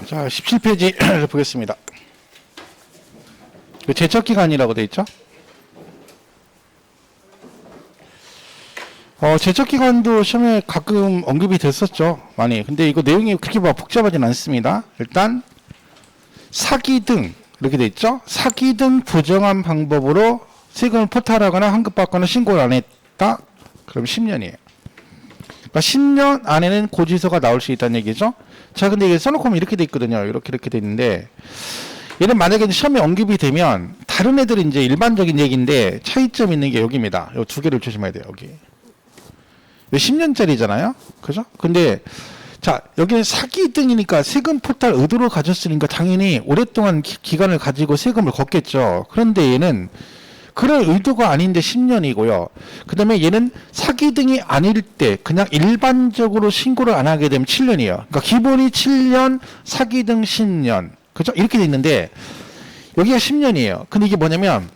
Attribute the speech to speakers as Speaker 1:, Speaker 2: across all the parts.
Speaker 1: 자, 17페이지를 보겠습니다. 제척기간이라고 되어 있죠? 제척기간도 시험에 가끔 언급이 됐었죠. 많이. 근데 이거 내용이 그렇게 막 복잡하진 않습니다. 일단, 사기 등, 이렇게 되어 있죠? 사기 등 부정한 방법으로 세금을 포탈하거나 환급받거나 신고를 안 했다? 그럼 10년이에요. 그러니까 10년 안에는 고지서가 나올 수 있다는 얘기죠. 자, 근데 이게 써놓고 보면 이렇게 돼 있거든요. 이렇게 돼 있는데, 얘는 만약에 시험에 언급이 되면 다른 애들은 이제 일반적인 얘기인데 차이점 있는 게 여기입니다. 요 두 개를 조심해야 돼요. 여기. 10년짜리잖아요. 그죠? 근데 자, 여기는 사기 등이니까 세금 포탈 의도로 가졌으니까 당연히 오랫동안 기간을 가지고 세금을 걷겠죠. 그런데 얘는 그럴 의도가 아닌데 10년이고요. 그 다음에 얘는 사기 등이 아닐 때 그냥 일반적으로 신고를 안 하게 되면 7년이에요. 그러니까 기본이 7년, 사기 등 10년. 그죠? 이렇게 돼 있는데 여기가 10년이에요. 근데 이게 뭐냐면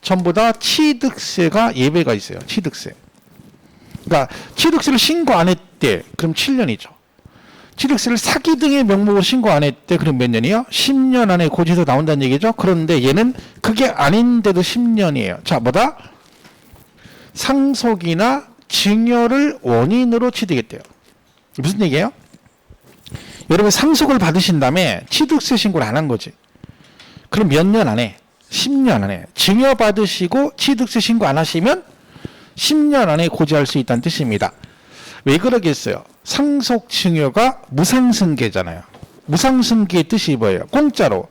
Speaker 1: 전부 다 취득세가 예외가 있어요. 취득세. 그러니까 취득세를 신고 안 했대. 그럼 7년이죠. 취득세를 사기 등의 명목으로 신고 안 했대. 그럼 몇 년이요? 10년 안에 고지서 나온다는 얘기죠. 그런데 얘는 그게 아닌데도 10년이에요. 자, 뭐다? 상속이나 증여를 원인으로 취득했대요. 무슨 얘기예요? 여러분 상속을 받으신 다음에 취득세 신고를 안 한 거지. 그럼 몇 년 안에? 10년 안에. 증여 받으시고 취득세 신고 안 하시면 10년 안에 고지할 수 있다는 뜻입니다. 왜 그러겠어요? 상속 증여가 무상승계잖아요. 무상승계의 뜻이 뭐예요? 공짜로.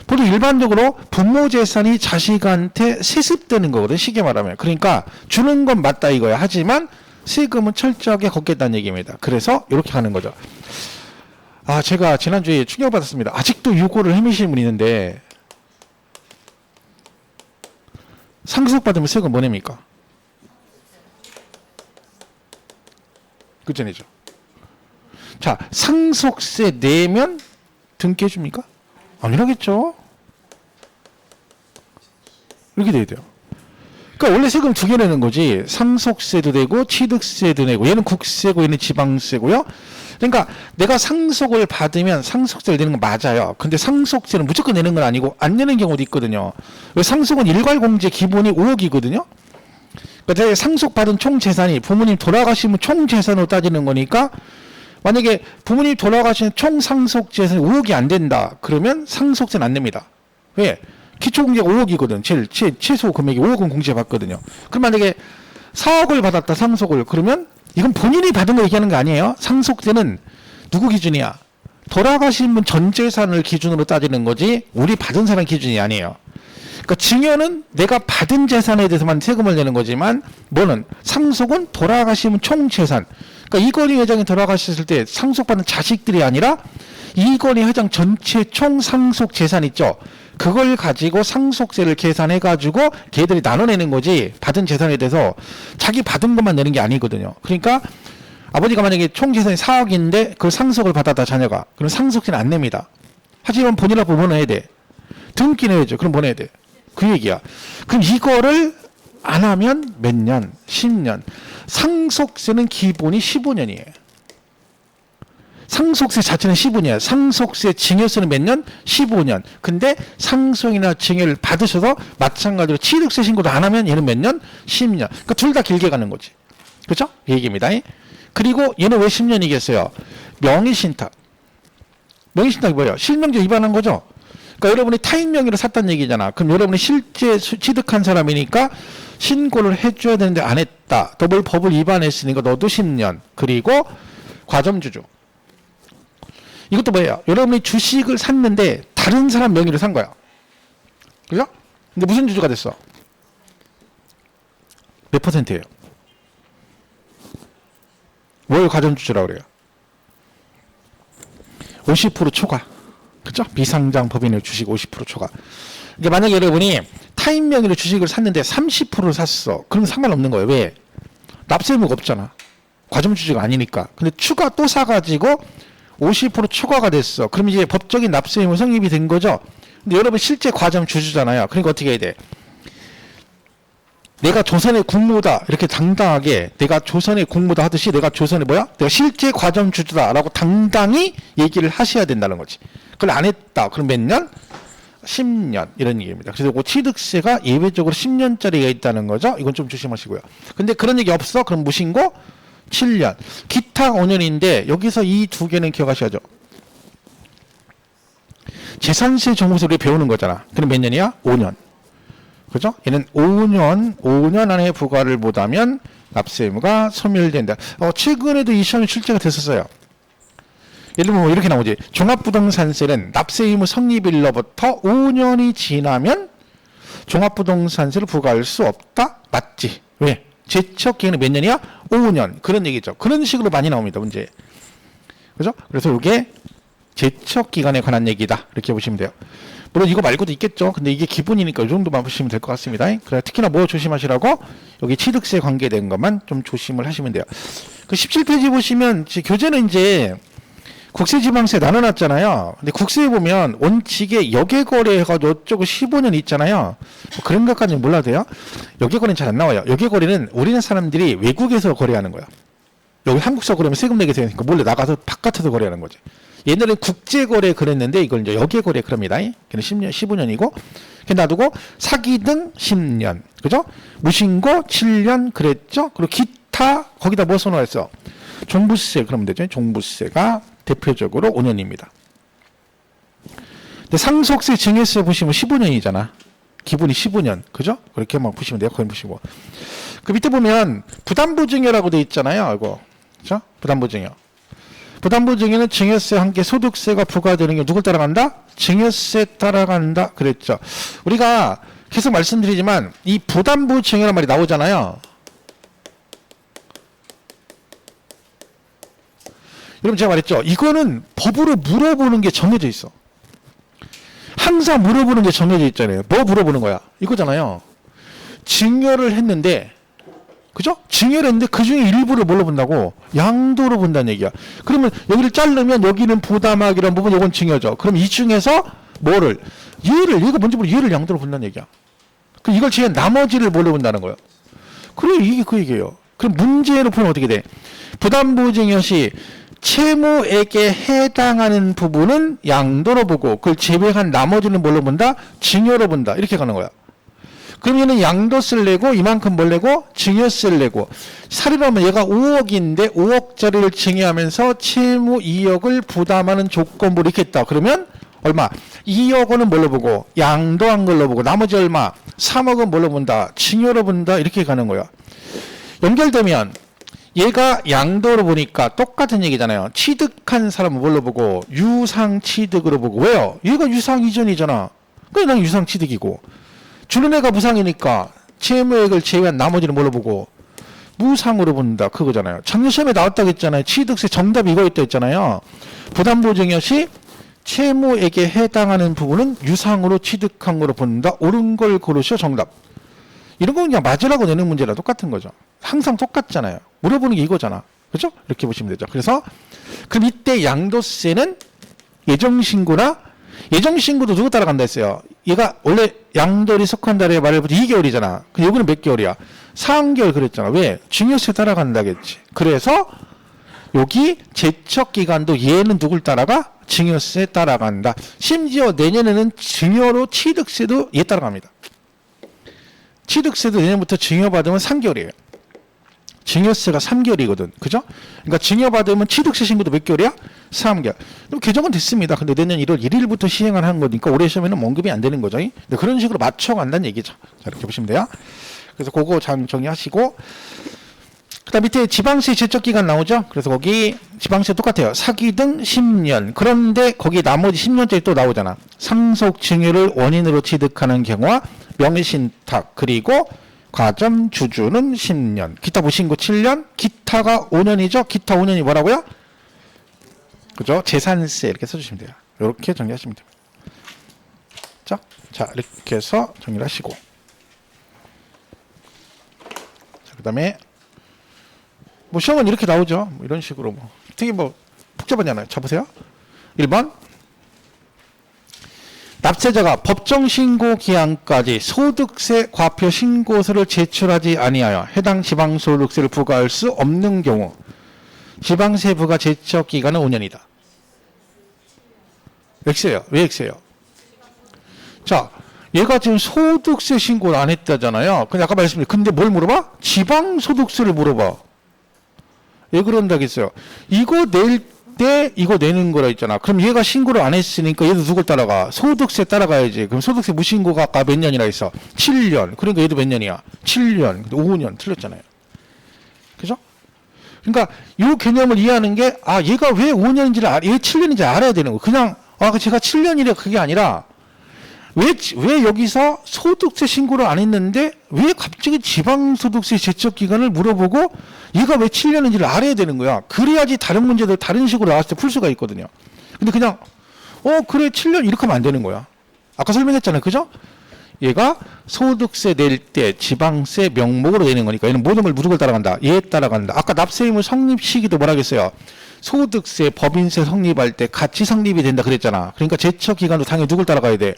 Speaker 1: 보통 일반적으로 부모 재산이 자식한테 세습되는 거거든, 쉽게 말하면. 그러니까 주는 건 맞다 이거야. 하지만 세금은 철저하게 걷겠다는 얘기입니다. 그래서 이렇게 하는 거죠. 아, 제가 지난주에 충격받았습니다. 아직도 유고를 헤매시는 분이 있는데 상속받으면 세금 뭐 냅니까? 그전이죠. 자, 상속세 내면 등기 해줍니까? 아니라겠죠. 이렇게 돼야 돼요. 그러니까 원래 세금 두 개 내는 거지. 상속세도 내고 취득세도 내고. 얘는 국세고 얘는 지방세고요. 그러니까 내가 상속을 받으면 상속세를 내는 건 맞아요. 근데 상속세는 무조건 내는 건 아니고 안 내는 경우도 있거든요. 상속은 일괄공제 기본이 5억이거든요. 그러니까 상속받은 총 재산이 부모님 돌아가시면 총 재산으로 따지는 거니까 만약에 부모님 돌아가시는 총 상속 재산이 5억이 안 된다. 그러면 상속세는 안 냅니다. 왜? 기초공제가 5억이거든. 최소 금액이 5억은 공제받거든요. 그럼 만약에 4억을 받았다 상속을. 그러면 이건 본인이 받은 거 얘기하는 거 아니에요. 상속세는 누구 기준이야? 돌아가신 분 전 재산을 기준으로 따지는 거지 우리 받은 사람 기준이 아니에요. 그러니까 증여는 내가 받은 재산에 대해서만 세금을 내는 거지만 뭐는 상속은 돌아가시면 총 재산. 그러니까 이건희 회장이 돌아가셨을 때 상속받는 자식들이 아니라 이건희 회장 전체 총 상속 재산 있죠. 그걸 가지고 상속세를 계산해 가지고 걔들이 나눠내는 거지 받은 재산에 대해서 자기 받은 것만 내는 게 아니거든요. 그러니까 아버지가 만약에 총 재산이 4억인데 그걸 상속을 받았다 자녀가. 그럼 상속세는 안 냅니다. 하지만 본인하고 뭐 내야 돼? 등기 내야죠. 그럼 뭐 내야 돼? 그 얘기야. 그럼 이거를 안 하면 몇 년? 10년. 상속세는 기본이 15년이에요. 상속세 자체는 15년. 상속세 증여세는 몇 년? 15년. 근데 상속이나 증여를 받으셔서 마찬가지로 취득세 신고를 안 하면 얘는 몇 년? 10년. 그러니까 둘 다 길게 가는 거지. 그렇죠? 이 얘기입니다. 그리고 얘는 왜 10년이겠어요? 명의신탁. 명의신탁이 뭐예요? 실명제 위반한 거죠? 그러니까 여러분이 타인 명의로 샀다는 얘기잖아. 그럼 여러분이 실제 취득한 사람이니까 신고를 해줘야 되는데 안 했다. 또 뭘 법을 위반했으니까 너도 10년. 그리고 과점주주. 이것도 뭐예요? 여러분이 주식을 샀는데 다른 사람 명의로 산 거야. 그죠? 근데 무슨 주주가 됐어? 몇 %예요? 뭘 과점주주라고 그래요? 50% 초과. 그죠? 비상장 법인의 주식 50% 초과. 이게 만약에 여러분이 타인 명의로 주식을 샀는데 30%를 샀어. 그럼 상관없는 거예요. 왜? 납세 의무가 없잖아. 과점주주가 아니니까. 근데 추가 또 사가지고 50% 초과가 됐어. 그럼 이제 법적인 납세 의무 성립이 된 거죠. 근데 여러분 실제 과점 주주잖아요. 그러니까 어떻게 해야 돼? 내가 조선의 국무다 이렇게 당당하게 내가 조선의 국무다 하듯이 내가 조선의 뭐야? 내가 실제 과점주주다라고 당당히 얘기를 하셔야 된다는 거지. 그걸 안 했다. 그럼 몇 년? 10년 이런 얘기입니다. 그래서 그 취득세가 예외적으로 10년짜리가 있다는 거죠. 이건 좀 조심하시고요. 근데 그런 얘기 없어? 그럼 무신고 7년. 기타 5년인데 여기서 이 두 개는 기억하셔야죠. 재산세 종부세 우리 배우는 거잖아. 그럼 몇 년이야? 5년. 그죠? 얘는 5년 안에 부과를 못하면 납세 의무가 소멸된다. 최근에도 이 시험이 출제가 됐었어요. 예를 들면 뭐 이렇게 나오지. 종합부동산세는 납세 의무 성립일로부터 5년이 지나면 종합부동산세를 부과할 수 없다? 맞지? 왜? 제척 기간이 몇 년이야? 5년. 그런 얘기죠. 그런 식으로 많이 나옵니다. 문제. 그죠? 그래서 이게 제척 기간에 관한 얘기다. 이렇게 보시면 돼요. 물론 이거 말고도 있겠죠. 근데 이게 기본이니까 이 정도만 보시면 될 것 같습니다. 그래 특히나 뭐 조심하시라고? 여기 취득세 관계된 것만 좀 조심을 하시면 돼요. 그 17페이지 보시면 교재는 이제 국세지방세 나눠놨잖아요. 근데 국세에 보면 원칙에 여객거래해가지고 어쩌고 15년 있잖아요. 뭐 그런 것까지는 몰라도 돼요. 여객거래는 잘 안 나와요. 여객거래는 우리나라 사람들이 외국에서 거래하는 거야. 여기 한국서 거래하면 세금 내게 되니까 몰래 나가서 바깥에서 거래하는 거지. 옛날에 국제거래 그랬는데 이걸 이제 여객거래 그럽니다. 걔는 10년, 15년이고 놔두고 사기 등 10년. 그죠? 무신고 7년 그랬죠? 그리고 기타 거기다 뭐 선호했어? 종부세 그러면 되죠. 종부세가 대표적으로 5년입니다. 근데 상속세 증여세 보시면 15년이잖아. 기본이 15년. 그죠? 그렇게만 보시면 돼요. 거기 보시고. 그 밑에 보면 부담부 증여라고 돼 있잖아요. 이거. 그죠? 부담부 증여. 부담부 증여는 증여세와 함께 소득세가 부과되는 게 누굴 따라간다? 증여세 따라간다. 그랬죠. 우리가 계속 말씀드리지만 이 부담부 증여란 말이 나오잖아요. 여러분 제가 말했죠. 이거는 법으로 물어보는 게 정해져 있어. 항상 물어보는 게 정해져 있잖아요. 뭐 물어보는 거야? 이거잖아요. 증여를 했는데 그죠? 증여를 했는데 그 중에 일부를 뭘로 본다고? 양도로 본다는 얘기야. 그러면 여기를 자르면 여기는 부담하기란 부분, 이건 증여죠. 그럼 이 중에서 뭐를? 얘가 먼저 보면 얘를 양도로 본다는 얘기야. 그럼 이걸 제외한 나머지를 뭘로 본다는 거예요. 그래, 이게 그 얘기예요. 그럼 문제로 풀면 어떻게 돼? 부담부 증여 시 채무에게 해당하는 부분은 양도로 보고 그걸 제외한 나머지는 뭘로 본다? 증여로 본다. 이렇게 가는 거야. 그럼 얘는 양도세를 내고 이만큼 뭘 내고 증여세를 내고 사례로 하면 얘가 5억인데 5억짜리를 증여하면서 채무 2억을 부담하는 조건부를 이렇게 했다. 그러면 얼마? 2억 원은 뭘로 보고 양도한 걸로 보고 나머지 얼마? 3억은 뭘로 본다? 증여로 본다. 이렇게 가는 거야. 연결되면 얘가 양도로 보니까 똑같은 얘기잖아요. 취득한 사람은 뭘로 보고 유상취득으로 보고 왜요? 얘가 유상이전이잖아. 그래 난 유상취득이고 주는 애가 무상이니까 채무액을 제외한 나머지는 뭘로 보고 무상으로 본다. 그거잖아요. 작년 시험에 나왔다고 했잖아요. 취득세 정답이 이거였다 했잖아요. 부담부 증여 시 채무액에 해당하는 부분은 유상으로 취득한 거로 본다. 옳은 걸 고르셔. 정답. 이런 거 그냥 맞으라고 내는 문제랑 똑같은 거죠. 항상 똑같잖아요. 물어보는 게 이거잖아. 그죠? 이렇게 보시면 되죠. 그래서 그럼 이때 양도세는 예정신고나 예정신고도 누구 따라간다 했어요? 얘가 원래 양도리 속한다의 말을부터 2개월이잖아. 근데 여기는 몇 개월이야? 3개월 그랬잖아. 왜? 증여세 따라간다겠지. 그래서 여기 제척기간도 얘는 누굴 따라가? 증여세 따라간다. 심지어 내년에는 증여로 취득세도 얘 따라갑니다. 취득세도 내년부터 증여받으면 3개월이에요. 증여세가 3개월이거든. 그죠? 그러니까 증여받으면 취득세 신고도 몇 개월이야? 3개월. 그럼 개정은 됐습니다. 근데 내년 1월 1일부터 시행을 하는 거니까 올해 시험에는 언급이 안 되는 거죠. 근데 그런 식으로 맞춰간다는 얘기죠. 자, 이렇게 보시면 돼요. 그래서 그거 정리하시고 그 다음 밑에 지방세 제척기간 나오죠. 그래서 거기 지방세 똑같아요. 사기 등 10년. 그런데 거기 나머지 10년짜리 또 나오잖아. 상속 증여를 원인으로 취득하는 경우와 명의신탁 그리고 과점 주주는 10년. 기타 무신고 7년. 기타가 5년이죠. 기타 5년이 뭐라고요? 그죠? 재산세 이렇게 써주시면 돼요. 이렇게 정리하시면 됩니다. 자 이렇게 해서 정리를 하시고 자, 그 다음에 뭐 시험은 이렇게 나오죠. 뭐 이런 식으로 뭐 되게 뭐 복잡하잖아요. 자 보세요. 1번 납세자가 법정 신고 기한까지 소득세 과표 신고서를 제출하지 아니하여 해당 지방소득세를 부과할 수 없는 경우 지방세 부과 제척 기간은 5년이다. X예요. 왜 X예요? 자, 얘가 지금 소득세 신고를 안 했다잖아요. 근데 아까 말씀드린 근데 뭘 물어봐? 지방소득세를 물어봐. 왜 그런다겠어요? 이거 낼 때 이거 내는 거라 했잖아. 그럼 얘가 신고를 안 했으니까 얘도 누굴 따라가? 소득세 따라가야지. 그럼 소득세 무신고가 아까 몇 년이라 했어? 7년. 그러니까 얘도 몇 년이야? 7년. 5년 틀렸잖아요. 그죠? 그러니까 이 개념을 이해하는 게 얘가 왜 5년인지를 얘 7년인지 알아야 되는 거. 그냥 제가 7년이래 그게 아니라 왜 여기서 소득세 신고를 안 했는데 왜 갑자기 지방소득세 제척 기간을 물어보고 얘가 왜 7년인지를 알아야 되는 거야. 그래야지 다른 문제들 다른 식으로 나왔을 때 풀 수가 있거든요. 근데 그냥 그래 7년 이렇게 하면 안 되는 거야. 아까 설명했잖아요. 그죠? 얘가 소득세 낼 때 지방세 명목으로 내는 거니까 얘는 모든 걸 누굴 따라간다. 얘 따라간다. 아까 납세의무 성립 시기도 뭐라 그랬어요? 소득세 법인세 성립할 때 같이 성립이 된다 그랬잖아. 그러니까 제척 기간도 당연히 누굴 따라가야 돼?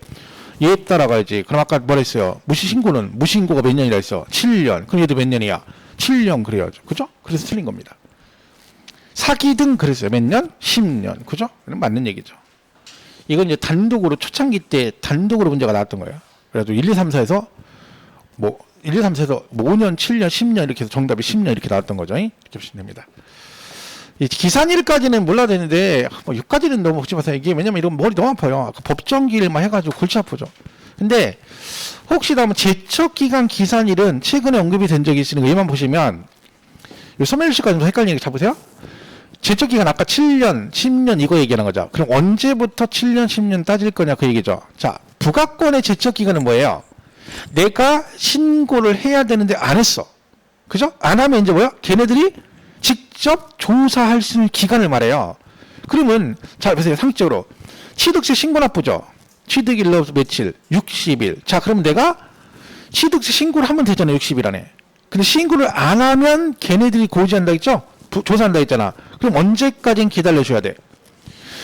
Speaker 1: 얘 따라가야지. 그럼 아까 뭐라 했어요? 무신고가 몇 년이라 했어? 7년. 그럼 얘도 몇 년이야? 7년 그래야죠. 그죠? 그래서 틀린 겁니다. 사기 등 그랬어요. 몇 년? 10년. 그죠? 그럼 맞는 얘기죠. 이건 이제 단독으로 초창기 때 단독으로 문제가 나왔던 거예요. 그래도 1, 2, 3, 4에서 1, 2, 3, 4에서 5년, 7년, 10년 이렇게 해서 정답이 10년 이렇게 나왔던 거죠. 이렇게 보시면 됩니다. 이 기산일까지는 몰라야 되는데 6까지는 너무 혹지 마세요. 이게 왜냐면 이런 머리 너무 아파요. 법정기일만 해가지고 골치 아프죠. 근데 혹시나 한번 제척기간 기산일은 최근에 언급이 된 적이 있으니까 얘만 보시면 소멸시까지 좀 헷갈리는 게 잡으세요. 제척기간 아까 7년, 10년 이거 얘기하는 거죠. 그럼 언제부터 7년, 10년 따질 거냐 그 얘기죠. 자, 부가권의 제척기간은 뭐예요? 내가 신고를 해야 되는데 안 했어. 그죠? 안 하면 이제 뭐야? 걔네들이 직접 조사할 수 있는 기간을 말해요. 그러면 자 보세요. 상식적으로 취득세 신고 납부죠. 취득일로 며칠? 60일. 자 그럼 내가 취득세 신고를 하면 되잖아요. 60일 안에. 근데 신고를 안 하면 걔네들이 고지한다 했죠? 조사한다 했잖아. 그럼 언제까지는 기다려줘야 돼?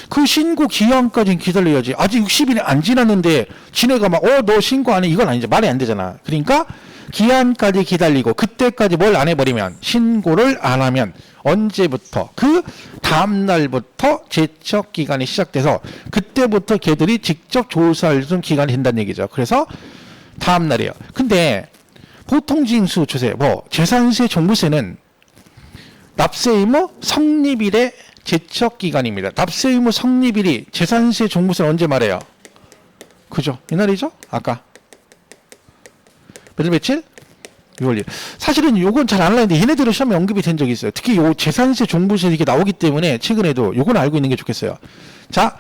Speaker 1: 그 신고 기한까지는 기다려야지. 아직 60일이 안 지났는데 지네가 막 너 신고 안 해. 이건 아니죠. 말이 안 되잖아. 그러니까 기한까지 기다리고 그때까지 뭘 안 해버리면 신고를 안 하면 언제부터 그 다음날부터 제척 기간이 시작돼서 그때부터 걔들이 직접 조사할 수 있는 기간이 된다는 얘기죠. 그래서 다음날이에요. 근데 보통징수 주세 재산세 종부세는 납세의무 성립일의 제척 기간입니다. 납세의무 성립일이 재산세 종부세는 언제 말해요? 그죠? 이날이죠? 아까 며칠? 6월 1일. 사실은 요건 잘 안 나는데 얘네들은 시험에 언급이 된 적이 있어요. 특히 요 재산세 종부세 이렇게 나오기 때문에 최근에도 요건 알고 있는 게 좋겠어요. 자,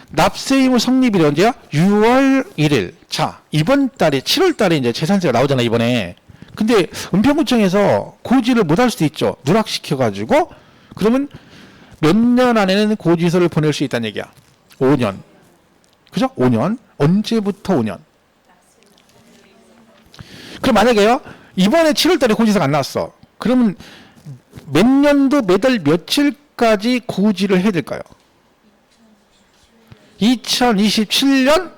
Speaker 1: 납세의무 성립일이 언제야? 6월 1일. 자, 이번 달에 7월 달에 이제 재산세가 나오잖아 이번에. 근데 은평구청에서 고지를 못 할 수도 있죠. 누락시켜가지고 그러면 몇 년 안에는 고지서를 보낼 수 있다는 얘기야. 5년. 그죠? 5년. 언제부터 5년? 그럼 만약에요. 이번에 7월 달에 고지서가 안 나왔어. 그러면 몇 년도 매달 며칠까지 고지를 해야 될까요? 2027년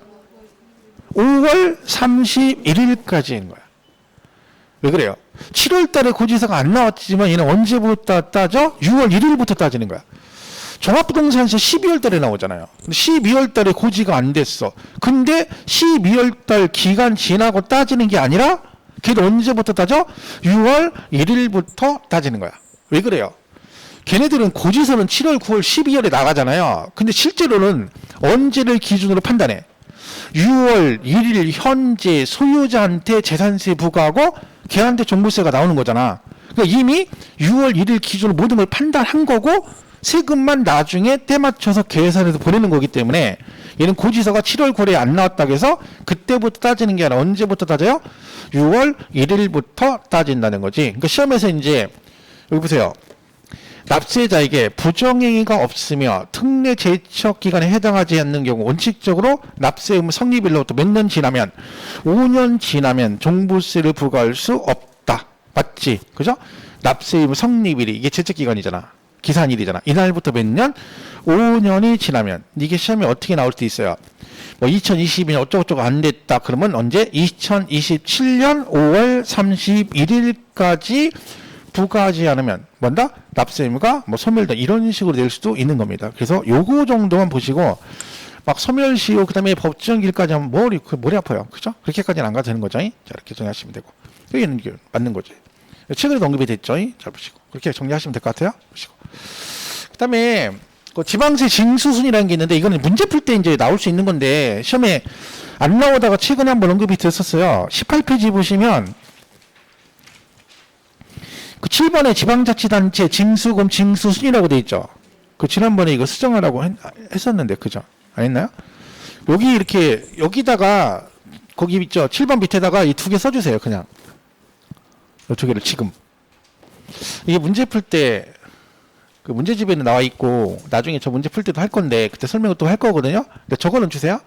Speaker 1: 5월 31일까지인 거야. 왜 그래요? 7월 달에 고지서가 안 나왔지만 얘는 언제부터 따져? 6월 1일부터 따지는 거야. 종합부동산세 12월 달에 나오잖아요. 12월 달에 고지가 안 됐어. 근데 12월 달 기간 지나고 따지는 게 아니라 걔도 언제부터 따져? 6월 1일부터 따지는 거야. 왜 그래요? 걔네들은 고지서는 7월, 9월, 12월에 나가잖아요. 근데 실제로는 언제를 기준으로 판단해? 6월 1일 현재 소유자한테 재산세 부과하고 걔한테 종부세가 나오는 거잖아. 그러니까 이미 6월 1일 기준으로 모든 걸 판단한 거고 세금만 나중에 때 맞춰서 계산해서 보내는 거기 때문에 얘는 고지서가 7월 9월에 안 나왔다고 해서 그때부터 따지는 게 아니라 언제부터 따져요? 6월 1일부터 따진다는 거지. 그러니까 시험에서 이제 여기 보세요. 납세자에게 부정행위가 없으며 특례 제척 기간에 해당하지 않는 경우 원칙적으로 납세 의무 성립일로부터 몇 년 지나면 5년 지나면 종부세를 부과할 수 없다. 맞지? 그죠? 납세 의무 성립일이 이게 제척 기간이잖아. 기산일이잖아. 이날부터 몇 년? 5년이 지나면 이게 시험에 어떻게 나올 수 있어요? 뭐 2022년 어쩌고저쩌고 안 됐다. 그러면 언제? 2027년 5월 31일까지 부과하지 않으면 뭔다? 납세 의무가 뭐 소멸다. 이런 식으로 될 수도 있는 겁니다. 그래서 요거 정도만 보시고 막 소멸시효 그다음에 법정기일까지 하면 머리 아파요. 그죠? 그렇게까지는 안 가도 되는 거죠. 자, 이렇게 정리하시면 되고. 이게 맞는 거지. 최근에도 언급이 됐죠. 잘 보시고. 그렇게 정리하시면 될 것 같아요. 보시고. 그다음에 그 지방세 징수순이라는 게 있는데 이거는 문제 풀 때 이제 나올 수 있는 건데 시험에 안 나오다가 최근에 한번 언급이 됐었어요. 18페이지 보시면 그 7번에 지방자치단체 징수금 징수순이라고 돼 있죠. 그 지난번에 이거 수정하라고 했었는데 그죠? 안 했나요? 여기 이렇게 여기다가 거기 있죠. 7번 밑에다가 이 두 개 써주세요. 그냥 이 두 개를 지금 이게 문제 풀 때 그 문제집에는 나와 있고 나중에 저 문제 풀 때도 할 건데 그때 설명을 또 할 거거든요. 근데 저거는 주세요.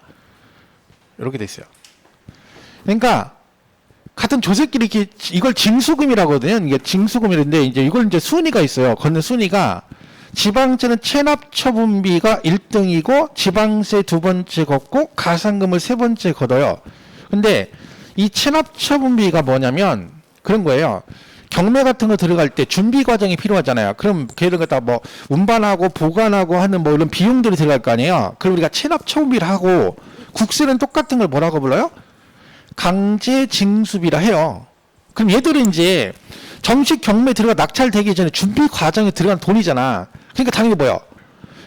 Speaker 1: 이렇게 돼 있어요. 그러니까 같은 조세끼리 이렇게 이걸 징수금이라거든요. 이게 징수금이라는데 이제 이걸 이제 순위가 있어요. 걷는 순위가 지방세는 체납처분비가 1등이고 지방세 두 번째 걷고 가산금을 세 번째 걷어요. 근데 이 체납처분비가 뭐냐면 그런 거예요. 경매 같은 거 들어갈 때 준비 과정이 필요하잖아요. 그럼 걔를 갖다 뭐 운반하고 보관하고 하는 뭐 이런 비용들이 들어갈 거 아니에요. 그럼 우리가 체납처분비를 하고 국세는 똑같은 걸 뭐라고 불러요? 강제징수비라 해요. 그럼 얘들은 이제 정식 경매 들어가 낙찰되기 전에 준비 과정에 들어간 돈이잖아. 그러니까 당연히 뭐야?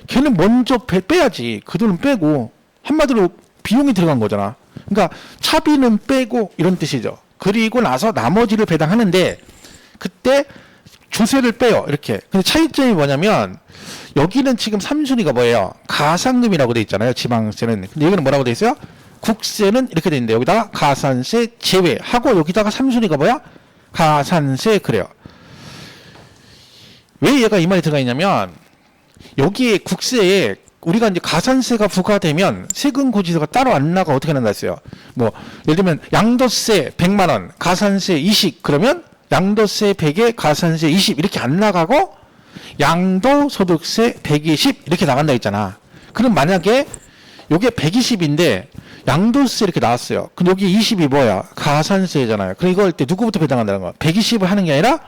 Speaker 1: 걔는 먼저 빼야지. 그 돈은 빼고 한마디로 비용이 들어간 거잖아. 그러니까 차비는 빼고 이런 뜻이죠. 그리고 나서 나머지를 배당하는데 그때 조세를 빼요. 이렇게. 근데 차이점이 뭐냐면 여기는 지금 3순위가 뭐예요? 가산금이라고 돼 있잖아요. 지방세는. 근데 여기는 뭐라고 돼 있어요? 국세는 이렇게 돼 있는데 여기다가 가산세 제외하고 여기다가 3순위가 뭐야? 가산세 그래요. 왜 얘가 이 말이 들어가 있냐면 여기에 국세에 우리가 이제 가산세가 부과되면 세금 고지서가 따로 안 나가 어떻게 난다 했어요? 뭐 예를 들면 양도세 100만 원, 가산세 20 그러면 양도세 100에 가산세 20 이렇게 안 나가고 양도소득세 120 이렇게 나간다 했잖아. 그럼 만약에 요게 120인데 양도세 이렇게 나왔어요. 그럼 여기 20이 뭐야? 가산세잖아요. 그럼 이걸 때 누구부터 배당한다는 거야? 120을 하는 게 아니라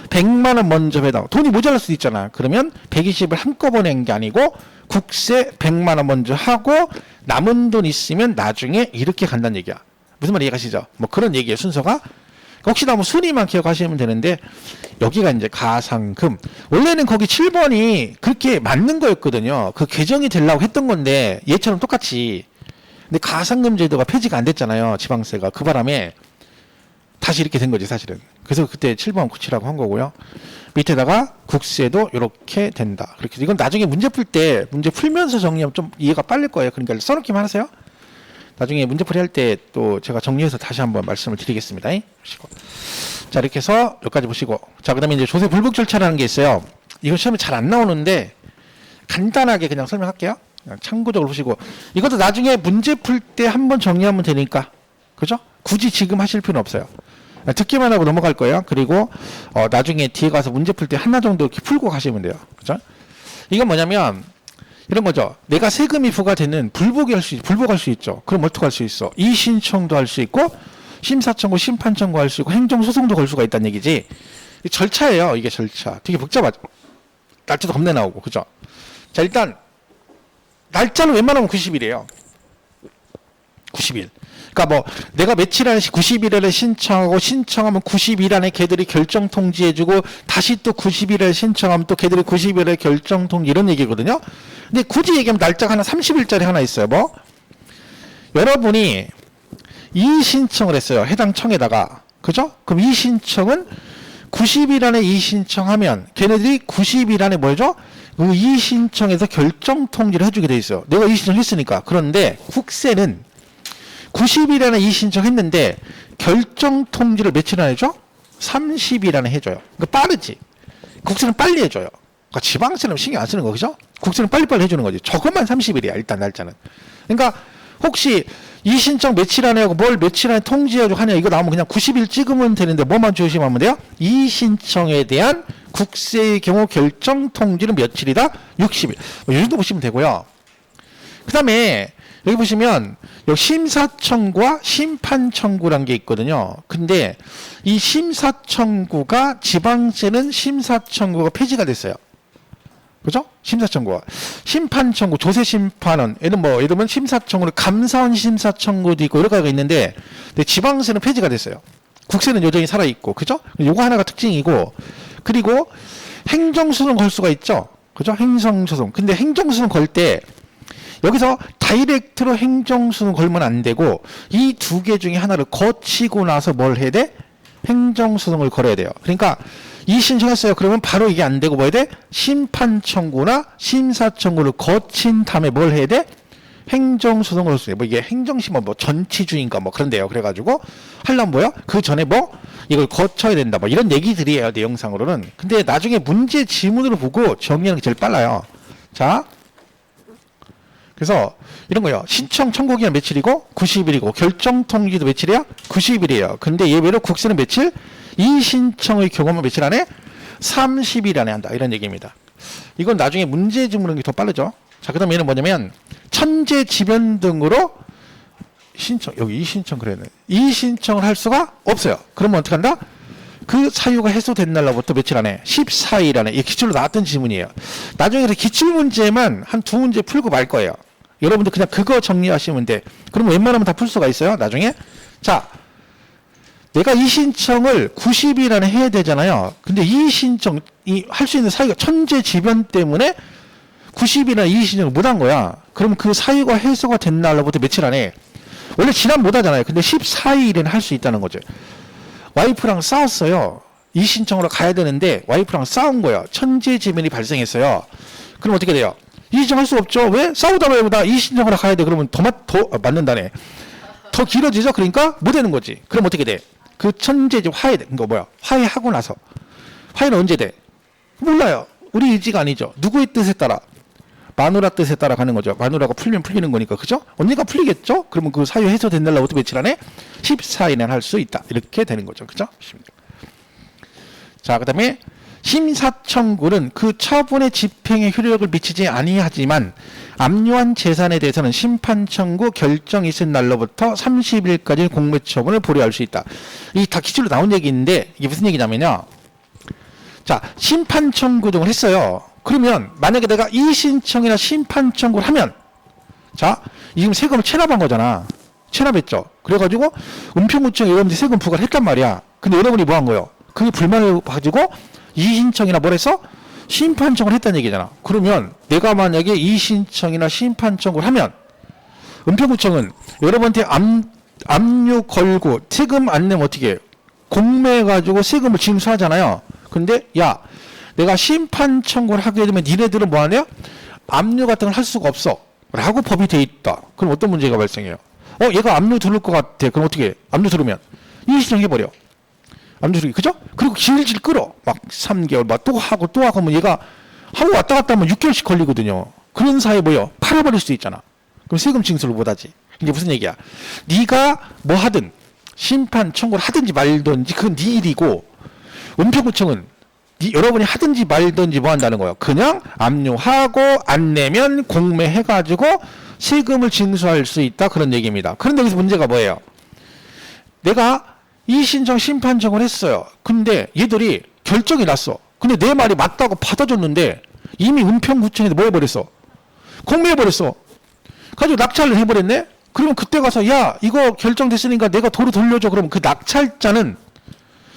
Speaker 1: 100만 원 먼저 배당. 돈이 모자랄 수도 있잖아. 그러면 120을 한꺼번에 한 게 아니고 국세 100만 원 먼저 하고 남은 돈 있으면 나중에 이렇게 간다는 얘기야. 무슨 말 이해가시죠? 뭐 그런 얘기예요. 순서가. 혹시나 뭐 순위만 기억하시면 되는데 여기가 이제 가산금. 원래는 거기 7번이 그렇게 맞는 거였거든요. 그 개정이 되려고 했던 건데 얘처럼 똑같이. 근데 가산금 제도가 폐지가 안 됐잖아요. 지방세가. 그 바람에 다시 이렇게 된 거지 사실은. 그래서 그때 7번 고치라고 한 거고요. 밑에다가 국세도 이렇게 된다. 그렇게 이건 나중에 문제 풀 때 문제 풀면서 정리하면 좀 이해가 빨릴 거예요. 그러니까 써놓기만 하세요. 나중에 문제풀이 할 때 또 제가 정리해서 다시 한번 말씀을 드리겠습니다. 보시고. 자 이렇게 해서 여기까지 보시고 자 그다음에 이제 조세 불복 절차라는 게 있어요. 이거 시험에 잘 안 나오는데 간단하게 그냥 설명할게요. 그냥 참고적으로 보시고 이것도 나중에 문제 풀 때 한번 정리하면 되니까 그죠? 굳이 지금 하실 필요는 없어요. 듣기만 하고 넘어갈 거예요. 그리고 나중에 뒤에 가서 문제 풀 때 하나 정도 이렇게 풀고 가시면 돼요. 그죠? 이건 뭐냐면 이런 거죠. 내가 세금이 부과되는 불복할 수 있죠. 그럼 어떻게 할 수 있어? 이의신청도 할 수 있고 심사청구, 심판청구 할 수 있고 행정소송도 걸 수가 있다는 얘기지. 절차예요. 이게 절차. 되게 복잡하죠. 날짜도 겁내 나오고. 그죠? 자 일단 날짜는 웬만하면 90일이에요. 90일. 그러니까 뭐 내가 며칠 안에 90일에 신청하고 신청하면 90일 안에 걔들이 결정 통지해주고 다시 또 90일에 신청하면 또 걔들이 90일에 결정 통지 이런 얘기거든요. 근데 굳이 얘기하면 날짜가 하나 30일짜리 하나 있어요. 뭐 여러분이 이 신청을 했어요. 해당 청에다가 그죠? 그럼 이 신청은 90일 안에 이 신청하면 걔네들이 90일 안에 뭐죠? 이 신청에서 결정 통지를 해주게 돼 있어요. 내가 이 신청했으니까. 그런데 국세는 90일 안에 이 신청했는데 결정 통지를 며칠 안에 해줘? 30일 안에 해줘요. 그러니까 빠르지. 국세는 빨리 해줘요. 그러니까 지방세는 신경 안 쓰는 거 그죠? 국세는 빨리빨리 해주는 거지. 저것만 30일이야 일단 날짜는. 그러니까 혹시 이 신청 며칠 안에 하고 뭘 며칠 안에 통지해주고 하냐 이거 나오면 그냥 90일 찍으면 되는데 뭐만 조심하면 돼요? 이 신청에 대한 국세의 경우 결정 통지는 며칠이다? 60일. 이 정도 보시면 되고요. 그 다음에 여기 보시면 여기 심사 청구와 심판 청구란 게 있거든요. 근데 이 심사 청구가 지방세는 심사 청구가 폐지가 됐어요. 그죠? 심사 청구와 심판 청구, 조세 심판원, 예를 들면 심사 청구는 감사원 심사 청구도 있고 여러 가지가 있는데, 근데 지방세는 폐지가 됐어요. 국세는 여전히 살아 있고, 그죠? 요거 하나가 특징이고, 그리고 행정소송 걸 수가 있죠. 그죠? 행정소송. 근데 행정소송 걸 때 여기서 다이렉트로 행정소송 걸면 안 되고 이 두 개 중에 하나를 거치고 나서 뭘 해야 돼? 행정소송을 걸어야 돼요. 그러니까 이 신청했어요. 그러면 바로 이게 안 되고 뭐 해야 돼? 심판 청구나 심사 청구를 거친 다음에 뭘 해야 돼? 행정소송을 할 수 있어요. 뭐 이게 행정심은 뭐 전치주인가 뭐 그런데요. 그래가지고 하려면 뭐요? 그 전에 뭐 이걸 거쳐야 된다. 뭐 이런 얘기들이에요. 내용상으로는. 근데 나중에 문제 지문으로 보고 정리하는 게 제일 빨라요. 자. 그래서 이런 거예요. 신청 청구기간 며칠이고 90일이고 결정 통지도 며칠이야? 90일이에요. 근데 예외로 국세는 며칠? 이 신청의 경우만 며칠 안에? 30일 안에 한다. 이런 얘기입니다. 이건 나중에 문제 지문하는 게 더 빠르죠. 자, 그 다음에 얘는 뭐냐면 천재지변 등으로 신청, 여기 이 신청 그랬네. 이 신청을 할 수가 없어요. 그러면 어떻게 한다? 그 사유가 해소된 날로부터 며칠 안에? 14일 안에. 이게 기출로 나왔던 지문이에요. 나중에 기출문제만 한 두 문제 풀고 말 거예요. 여러분들 그냥 그거 정리하시면 돼. 그럼 웬만하면 다 풀 수가 있어요. 나중에. 자, 내가 이 신청을 90일 안에 해야 되잖아요. 근데 이 신청, 할 수 있는 사유가 천재지변 때문에 90일 안에 이 신청을 못 한 거야. 그럼 그 사유가 해소가 된 날로부터 며칠 안에? 원래 지난 못 하잖아요. 근데 14일에는 할 수 있다는 거죠. 와이프랑 싸웠어요. 이 신청으로 가야 되는데 와이프랑 싸운 거예요. 천재지변이 발생했어요. 그럼 어떻게 돼요? 이 신청할 수 없죠. 왜? 싸우다 말보다 이 신청으로 가야 돼. 그러면 더 맞는다네. 더 길어지죠. 그러니까 못 되는 거지. 그럼 어떻게 돼? 그 천재지 화해, 그거 뭐야? 화해하고 나서. 화해는 언제 돼? 몰라요. 우리 의지가 아니죠. 누구의 뜻에 따라? 마누라 뜻에 따라 가는 거죠. 마누라가 풀리면 풀리는 거니까. 그죠? 언니가 풀리겠죠? 그러면 그 사유 해소된 날로부터 며칠 안에? 14일에 할 수 있다. 이렇게 되는 거죠. 그죠? 자, 그 다음에 심사청구는 그 처분의 집행에 효력을 미치지 아니하지만 압류한 재산에 대해서는 심판청구 결정이 있은 날로부터 30일까지 공매처분을 보류할 수 있다. 이 다 기출로 나온 얘기인데 이게 무슨 얘기냐면요. 자, 심판청구 등을 했어요. 그러면 만약에 내가 이의신청이나 심판청구를 하면, 자, 지금 세금을 체납한 거잖아. 체납했죠. 그래가지고 은평구청에 여러분들이 세금 부과를 했단 말이야. 근데 여러분이 뭐 한 거예요? 그게 불만을 가지고 이의신청이나 뭘 해서 심판청을 했다는 얘기잖아. 그러면 내가 만약에 이의신청이나 심판청구를 하면 은평구청은 여러분한테 압류 걸고 세금 안 내면 어떻게 해요? 공매해가지고 세금을 징수하잖아요. 근데 야, 내가 심판 청구를 하게 되면 니네들은 뭐 하냐? 압류 같은 걸 할 수가 없어. 라고 법이 돼 있다. 그럼 어떤 문제가 발생해요? 얘가 압류 들을 것 같아. 그럼 어떻게 해? 압류 들으면 이의신청 해버려. 압류 들기. 그죠? 그리고 질질 끌어. 막 3개월 막 또 하고 또 하고 하면 얘가 하고 왔다 갔다 하면 6개월씩 걸리거든요. 그런 사이에 뭐요? 팔아버릴 수도 있잖아. 그럼 세금 징수를 못하지. 이게 무슨 얘기야? 네가 뭐 하든 심판 청구를 하든지 말든지 그건 네 일이고 은평구청은 여러분이 하든지 말든지 뭐 한다는 거예요. 그냥 압류하고 안 내면 공매해가지고 세금을 징수할 수 있다. 그런 얘기입니다. 그런데 여기서 문제가 뭐예요? 내가 이의신청 심판청을 했어요. 근데 얘들이 결정이 났어. 근데 내 말이 맞다고 받아줬는데 이미 은평구청에서 뭐 해버렸어? 공매해버렸어. 가지고 낙찰을 해버렸네? 그러면 그때 가서 야, 이거 결정됐으니까 내가 도로 돌려줘. 그러면 그 낙찰자는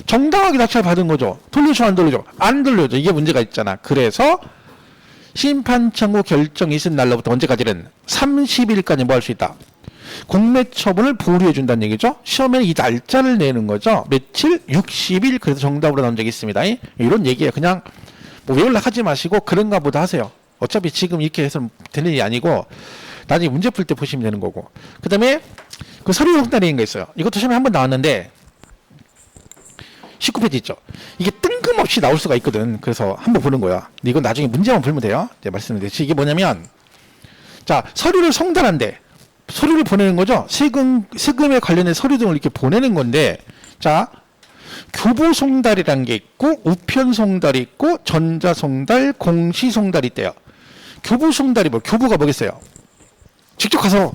Speaker 1: 정당하게 낙찰 받은 거죠. 돌려줘 안 돌려줘? 안 돌려줘. 이게 문제가 있잖아. 그래서 심판청구 결정이 있은 날로부터 언제까지는 30일까지 뭐 할 수 있다. 공매처분을 보류해 준다는 얘기죠. 시험에는 이 날짜를 내는 거죠. 며칠? 60일. 그래서 정답으로 나온 적이 있습니다. 이런 얘기예요. 그냥 뭐 외우려 하지 마시고 그런가 보다 하세요. 어차피 지금 이렇게 해서 되는 일이 아니고 나중에 문제 풀 때 보시면 되는 거고. 그 다음에 그 서류 송달인 거 있어요. 이것도 시험에 한 번 나왔는데 19페이지 있죠. 이게 뜬금없이 나올 수가 있거든. 그래서 한번 보는 거야. 근데 이건 나중에 문제만 풀면 돼요. 이제 말씀드렸지. 이게 뭐냐면, 자, 서류를 송달한대. 서류를 보내는 거죠. 세금에 관련된 서류 등을 이렇게 보내는 건데, 자, 교부송달이라는 게 있고 우편송달이 있고 전자송달, 공시송달이 있대요. 교부송달이 뭐 교부가 뭐겠어요? 직접 가서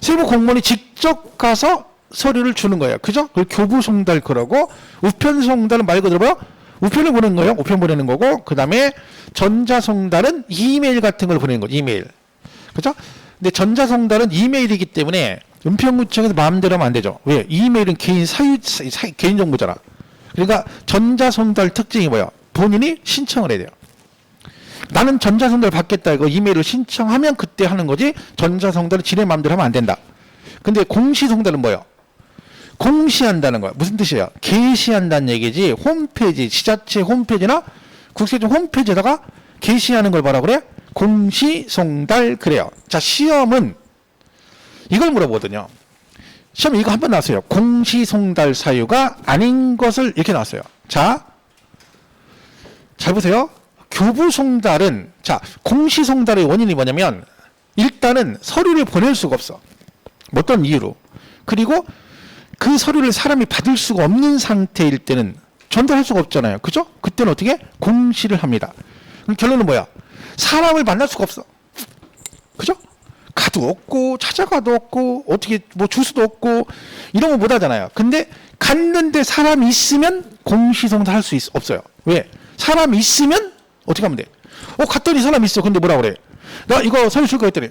Speaker 1: 세무 공무원이 직접 가서 서류를 주는 거예요. 그죠? 그걸 교부송달 그러고 우편송달은 말 그대로 뭐요? 우편을 보내는 거예요. 우편 보내는 거고 그 다음에 전자송달은 이메일 같은 걸 보내는 거죠. 이메일. 그죠? 근데 전자송달은 이메일이기 때문에 은평구청에서 마음대로 하면 안 되죠. 왜? 이메일은 개인 개인 정보잖아. 그러니까 전자송달 특징이 뭐야? 본인이 신청을 해야 돼요. 나는 전자송달 받겠다 이거 이메일을 신청하면 그때 하는 거지 전자송달은 지네 마음대로 하면 안 된다. 근데 공시송달은 뭐예요? 공시한다는 거야. 무슨 뜻이에요? 게시한다는 얘기지. 홈페이지, 지자체 홈페이지나 국세청 홈페이지에다가 게시하는 걸 뭐라 그래? 공시송달 그래요. 자, 시험은 이걸 물어보거든요. 시험에 이거 한번 나왔어요. 공시송달 사유가 아닌 것을 이렇게 나왔어요. 자, 잘 보세요. 교부송달은 자, 공시송달의 원인이 뭐냐면 일단은 서류를 보낼 수가 없어. 어떤 이유로. 그리고 그 서류를 사람이 받을 수가 없는 상태일 때는 전달할 수가 없잖아요. 그죠? 그때는 어떻게? 공시를 합니다. 그럼 결론은 뭐야? 사람을 만날 수가 없어. 그죠? 가도 없고 찾아가도 없고 어떻게 뭐 주소도 없고 이런 거 못 하잖아요. 근데 갔는데 사람이 있으면 공시송달 할 수 없어요. 왜? 사람이 있으면 어떻게 하면 돼? 갔더니 사람이 있어. 근데 뭐라 그래? 나 이거 서류 줄 거 했더니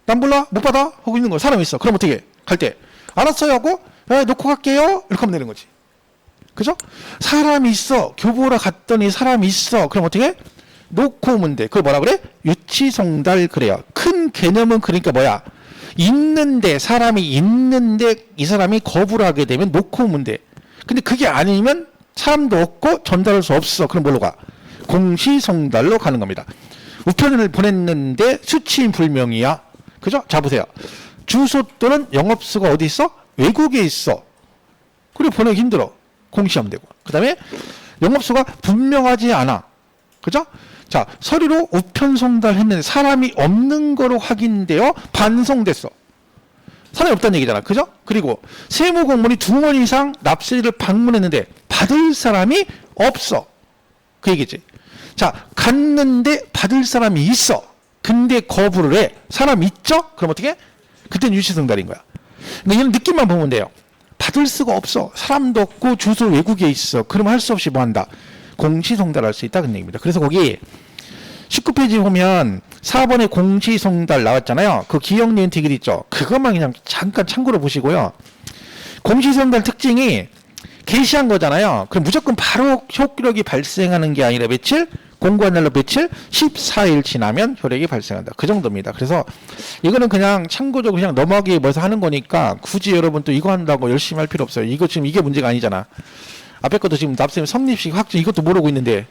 Speaker 1: 난 몰라 못 받아 하고 있는 거야. 사람이 있어. 그럼 어떻게 해? 갈 때 알았어요 하고 놓고 갈게요 이렇게 하면 되는 거지. 그죠? 사람이 있어. 교부하러 갔더니 사람이 있어. 그럼 어떻게 해? 놓고 오면 돼. 그걸 뭐라 그래? 유치송달 그래요. 큰 개념은 그러니까 뭐야? 있는데 사람이 있는데 이 사람이 거부를 하게 되면 놓고 오면 돼. 근데 그게 아니면 사람도 없고 전달할 수 없어. 그럼 뭘로 가? 공시송달로 가는 겁니다. 우편을 보냈는데 수취인 불명이야. 그죠? 자 보세요. 주소 또는 영업소가 어디 있어? 외국에 있어. 그리고 보내기 힘들어. 공시하면 되고. 그 다음에 영업소가 분명하지 않아. 그죠? 자, 서류로 우편 송달했는데 사람이 없는 거로 확인되어 반송됐어. 사람이 없다는 얘기잖아. 그죠? 그리고 세무공무원이 2번 이상 납세지를 방문했는데 받을 사람이 없어. 그 얘기지. 자, 갔는데 받을 사람이 있어. 근데 거부를 해. 사람 있죠? 그럼 어떻게? 그때는 유치송달인 거야. 근데 얘는 느낌만 보면 돼요. 받을 수가 없어. 사람도 없고 주소 외국에 있어. 그럼 할 수 없이 뭐 한다? 공시송달할 수 있다. 그런 얘기입니다. 그래서 거기 19페이지 보면 4번에 공시송달 나왔잖아요. 그 기억 니은티 길 있죠. 그것만 그냥 잠깐 참고로 보시고요. 공시송달 특징이 게시한 거잖아요. 그럼 무조건 바로 효력이 발생하는 게 아니라 며칠? 공고한 날로 며칠? 14일 지나면 효력이 발생한다. 그 정도입니다. 그래서 이거는 그냥 참고적으로 그냥 넘어가기 위해서 하는 거니까 굳이 여러분 또 이거 한다고 열심히 할 필요 없어요. 이거 지금 이게 문제가 아니잖아. 앞에 것도 지금 납세면 성립식 확정 이것도 모르고 있는데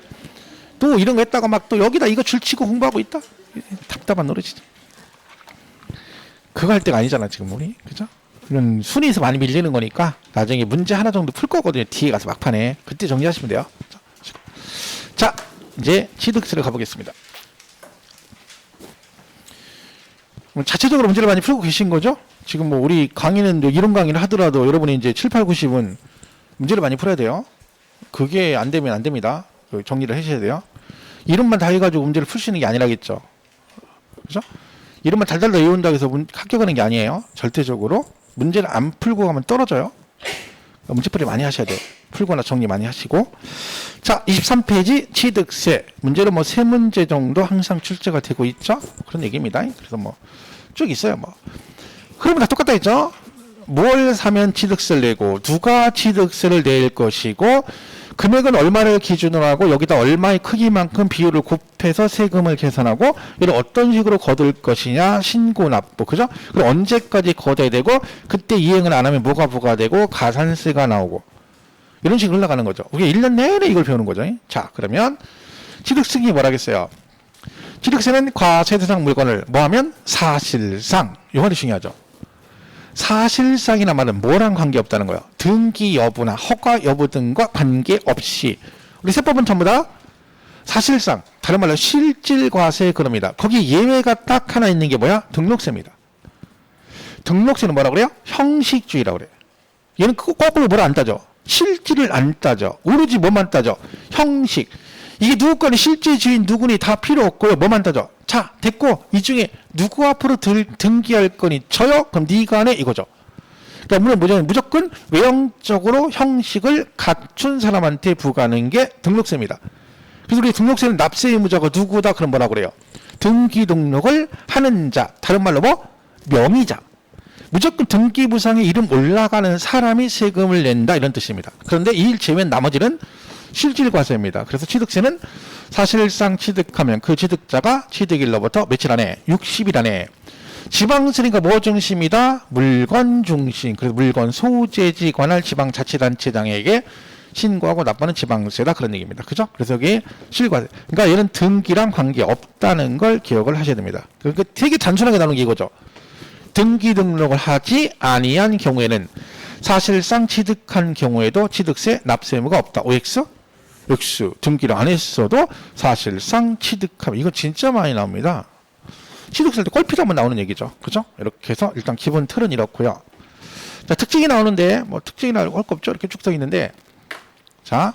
Speaker 1: 또 이런 거 했다가 막 또 여기다 이거 줄치고 공부하고 있다? 답답한 노릇이지. 그거 할 때가 아니잖아 지금 우리. 그죠? 이런 순위에서 많이 밀리는 거니까 나중에 문제 하나 정도 풀 거거든요. 뒤에 가서 막판에. 그때 정리하시면 돼요. 자, 이제 취득세를 가보겠습니다. 자체적으로 문제를 많이 풀고 계신 거죠? 지금 뭐 우리 강의는 이론 강의를 하더라도 여러분이 이제 7, 8, 90은 문제를 많이 풀어야 돼요. 그게 안 되면 안 됩니다. 정리를 하셔야 돼요. 이론만 다 해가지고 문제를 풀 수 있는 게 아니라겠죠. 그죠? 이론만 달달달 외운다고 해서 합격하는 게 아니에요. 절대적으로. 문제를 안 풀고 가면 떨어져요. 문제풀이 많이 하셔야 돼요. 풀거나 정리 많이 하시고. 자, 23페이지 취득세. 문제로 뭐 3문제 정도 항상 출제가 되고 있죠. 그런 얘기입니다. 그래서 뭐 쭉 있어요. 뭐. 그러면 다 똑같다 했죠. 뭘 사면 취득세를 내고 누가 취득세를 낼 것이고 금액은 얼마를 기준으로 하고 여기다 얼마의 크기만큼 비율을 곱해서 세금을 계산하고 이를 어떤 식으로 거둘 것이냐 신고 납부 그죠? 그리고 언제까지 걷어야 되고 그때 이행을 안 하면 뭐가 부과되고 가산세가 나오고 이런 식으로 흘러가는 거죠. 우리가 1년 내내 이걸 배우는 거죠. 자 그러면 취득세기 뭐라겠어요? 취득세는 과세대상 물건을 뭐하면 사실상 이 말이 중요하죠. 사실상이란 말은 뭐랑 관계없다는 거예요. 등기 여부나 허가 여부 등과 관계없이 우리 세법은 전부 다 사실상 다른 말로 실질과세 그럽니다. 거기 예외가 딱 하나 있는 게 뭐야? 등록세입니다. 등록세는 뭐라 그래요? 형식주의라고 그래요. 얘는 거꾸로 뭐라 안 따져. 실질을 안 따져. 오로지 뭐만 따져? 형식. 이게 누구 거니 실제 주인 누구니 다 필요 없고요. 뭐만 따져? 자, 됐고 이 중에 누구 앞으로 등기할 거니 저요? 그럼 네가 하네 이거죠. 그러니까 물론 뭐냐면 무조건 외형적으로 형식을 갖춘 사람한테 부과하는 게 등록세입니다. 그래서 우리 등록세는 납세 의무자가 누구다? 그럼 뭐라고 그래요? 등기 등록을 하는 자. 다른 말로 뭐? 명의자. 무조건 등기부상에 이름 올라가는 사람이 세금을 낸다 이런 뜻입니다. 그런데 이 일 제외는 나머지는 실질과세입니다. 그래서 취득세는 사실상 취득하면 그 취득자가 취득일로부터 며칠 안에 60일 안에 지방세니까 뭐 중심이다? 물건 중심. 그래서 물건 소재지 관할 지방자치단체장에게 신고하고 납부하는 지방세다 그런 얘기입니다. 그죠? 그래서 여기 실과세. 그러니까 얘는 등기랑 관계 없다는 걸 기억을 하셔야 됩니다. 그러니까 되게 단순하게 나오는 게 이거죠. 등기 등록을 하지 아니한 경우에는 사실상 취득한 경우에도 취득세 납세 의무가 없다. OX? X. 등기를 안 했어도 사실상 취득하면 이거 진짜 많이 나옵니다. 취득세 때 꼴피도 한번 나오는 얘기죠. 그죠? 이렇게 해서 일단 기본 틀은 이렇고요. 자, 특징이 나오는데 뭐 특징이 나올 거 없죠. 이렇게 쭉 써 있는데 자,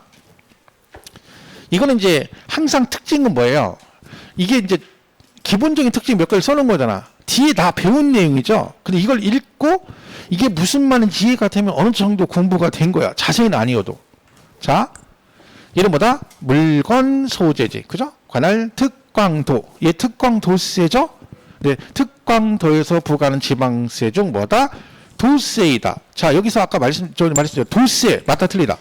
Speaker 1: 이거는 이제 항상 특징은 뭐예요? 이게 이제 기본적인 특징 몇 가지 써놓은 거잖아. 뒤에 다 배운 내용이죠. 근데 이걸 읽고 이게 무슨 말인지 이해가 되면 어느 정도 공부가 된 거야. 자세히는 아니어도. 자, 얘는 뭐다? 물건 소재지. 그죠? 관할 특광도. 얘 특광도세죠? 네, 특광도에서 부과하는 지방세 중 뭐다? 도세이다. 자, 여기서 아까 말씀드렸죠. 도세. 맞다 틀리다.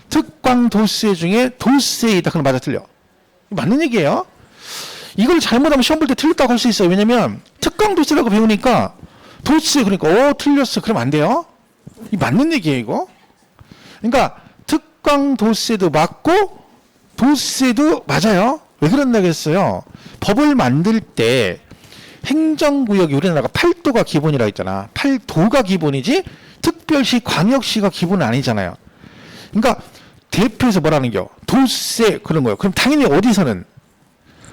Speaker 1: 특광도세 중에 도세이다. 그럼 맞아 틀려. 맞는 얘기예요. 이걸 잘못하면 시험 볼 때 틀렸다고 할 수 있어요. 왜냐면 특광도세라고 배우니까 도세 그러니까 틀렸어. 그럼 안 돼요. 이 맞는 얘기예요 이거. 그러니까 특광도세도 맞고 도세도 맞아요. 왜 그런다겠어요. 법을 만들 때 행정구역이 우리나라가 8도가 기본이라 했잖아. 8도가 기본이지 특별시 광역시가 기본은 아니잖아요. 그러니까 대표에서 뭐라는 겨? 도세 그런 거예요. 그럼 당연히 어디서는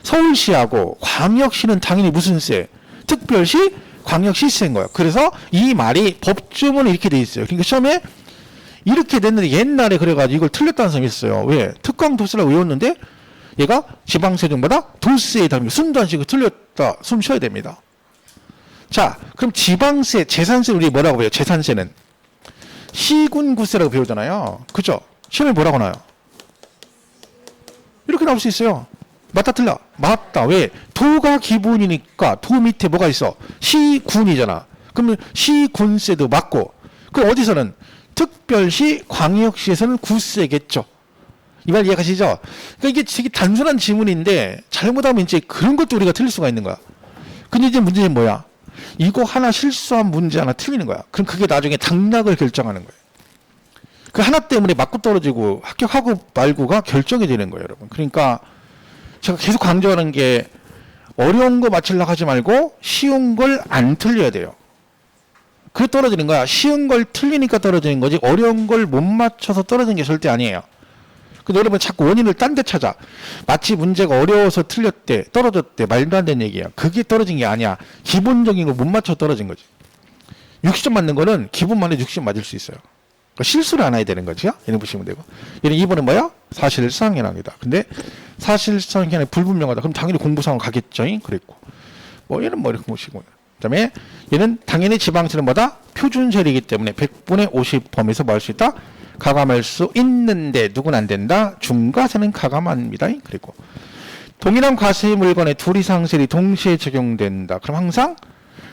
Speaker 1: 서울시하고 광역시는 당연히 무슨 세? 특별시, 광역시세인 거예요. 그래서 이 말이 법조문에 이렇게 돼 있어요. 그러니까 시험에 이렇게 됐는데 옛날에 그래가지고 이걸 틀렸다는 사람이 있어요. 왜? 특광도세라고 외웠는데 얘가 지방세 중보다 도세에 담겨 숨도 안 쉬고 틀렸다. 숨 쉬어야 됩니다. 자, 그럼 지방세, 재산세 우리 뭐라고 배워요? 재산세는 시군구세라고 배우잖아요. 그죠? 시험에 뭐라고 나와요? 이렇게 나올 수 있어요. 맞다 틀려? 맞다. 왜? 도가 기본이니까 도 밑에 뭐가 있어? 시군이잖아. 그러면 시군세도 맞고 그럼 어디서는? 특별시, 광역시에서는 구세겠죠. 이 말 이해가시죠? 그러니까 이게 되게 단순한 지문인데 잘못하면 이제 그런 것도 우리가 틀릴 수가 있는 거야. 근데 이제 문제는 뭐야? 이거 하나 실수한 문제 하나 틀리는 거야. 그럼 그게 나중에 당락을 결정하는 거예요. 그 하나 때문에 맞고 떨어지고 합격하고 말고가 결정이 되는 거예요, 여러분. 그러니까 제가 계속 강조하는 게 어려운 거 맞추려고 하지 말고 쉬운 걸 안 틀려야 돼요. 그게 떨어지는 거야. 쉬운 걸 틀리니까 떨어지는 거지 어려운 걸 못 맞춰서 떨어지는 게 절대 아니에요. 근데 여러분 자꾸 원인을 딴 데 찾아. 마치 문제가 어려워서 틀렸대, 떨어졌대, 말도 안 되는 얘기야. 그게 떨어진 게 아니야. 기본적인 걸 못 맞춰 떨어진 거지. 60점 맞는 거는 기본만 해도 60 맞을 수 있어요. 그러니까 실수를 안 해야 되는 거죠. 얘는 보시면 되고. 얘는 2번은 뭐야? 사실상 현황이다. 근데 사실상 현황이 불분명하다. 그럼 당연히 공부상황 가겠죠. 그랬고. 뭐 얘는 뭐 이렇게 보시고. 그다음에 얘는 당연히 지방세는 뭐다? 표준세이기 때문에 100분의 50 범위에서 뭐 할 수 있다? 가감할 수 있는데 누구는 안 된다? 중과세는 가감합니다. 그리고 동일한 과세 물건에 둘 이상 세율이 동시에 적용된다. 그럼 항상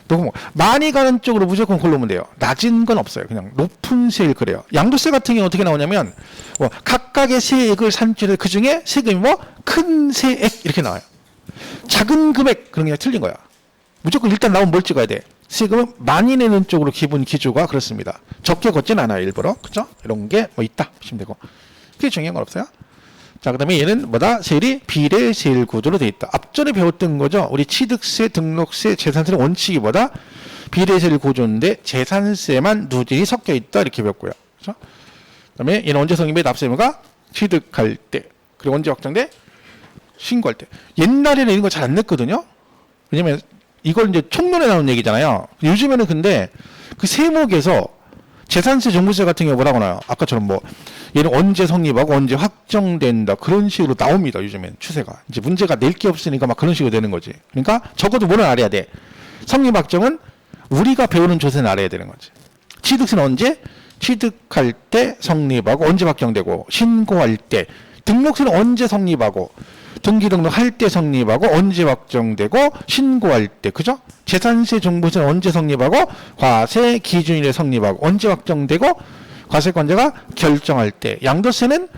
Speaker 1: 너무 많이 가는 쪽으로 무조건 골라오면 돼요. 낮은 건 없어요. 그냥 높은 세율 그래요. 양도세 같은 경우 어떻게 나오냐면 뭐 각각의 세액을 산출해 그 중에 세금이 뭐 큰 세액 이렇게 나와요. 작은 금액 그런 게 틀린 거야. 무조건 일단 나오면 뭘 찍어야 돼? 세금은 많이 내는 쪽으로 기본 기조가 그렇습니다. 적게 걷진 않아요, 일부러. 그죠? 이런 게 뭐 있다 보시면 되고. 그게 중요한 건 없어요. 자, 그 다음에 얘는 뭐다? 세율이 비례세율 구조로 되어 있다. 앞전에 배웠던 거죠. 우리 취득세, 등록세, 재산세는 원칙이 뭐다? 비례세율 구조인데 재산세만 누진이 섞여 있다. 이렇게 배웠고요. 그죠? 그 다음에 얘는 언제 성립해? 납세 의무가 취득할 때. 그리고 언제 확정돼? 신고할 때. 옛날에는 이런 거 잘 안 냈거든요. 왜냐면 이걸 이제 총론에 나오는 얘기잖아요. 요즘에는 근데 그 세목에서 재산세 종부세 같은 경우 뭐라고 나와요? 아까처럼 뭐 얘는 언제 성립하고 언제 확정된다 그런 식으로 나옵니다. 요즘엔 추세가 이제 문제가 낼 게 없으니까 막 그런 식으로 되는 거지. 그러니까 적어도 뭐는 알아야 돼. 성립 확정은 우리가 배우는 조세는 알아야 되는 거지. 취득세는 언제? 취득할 때 성립하고 언제 확정되고, 신고할 때, 등록세는 언제 성립하고, 등기 등록할 때 성립하고 언제 확정되고 신고할 때, 그죠? 재산세 종부세는 언제 성립하고 과세 기준일에 성립하고 언제 확정되고 과세권자가 결정할 때, 양도세는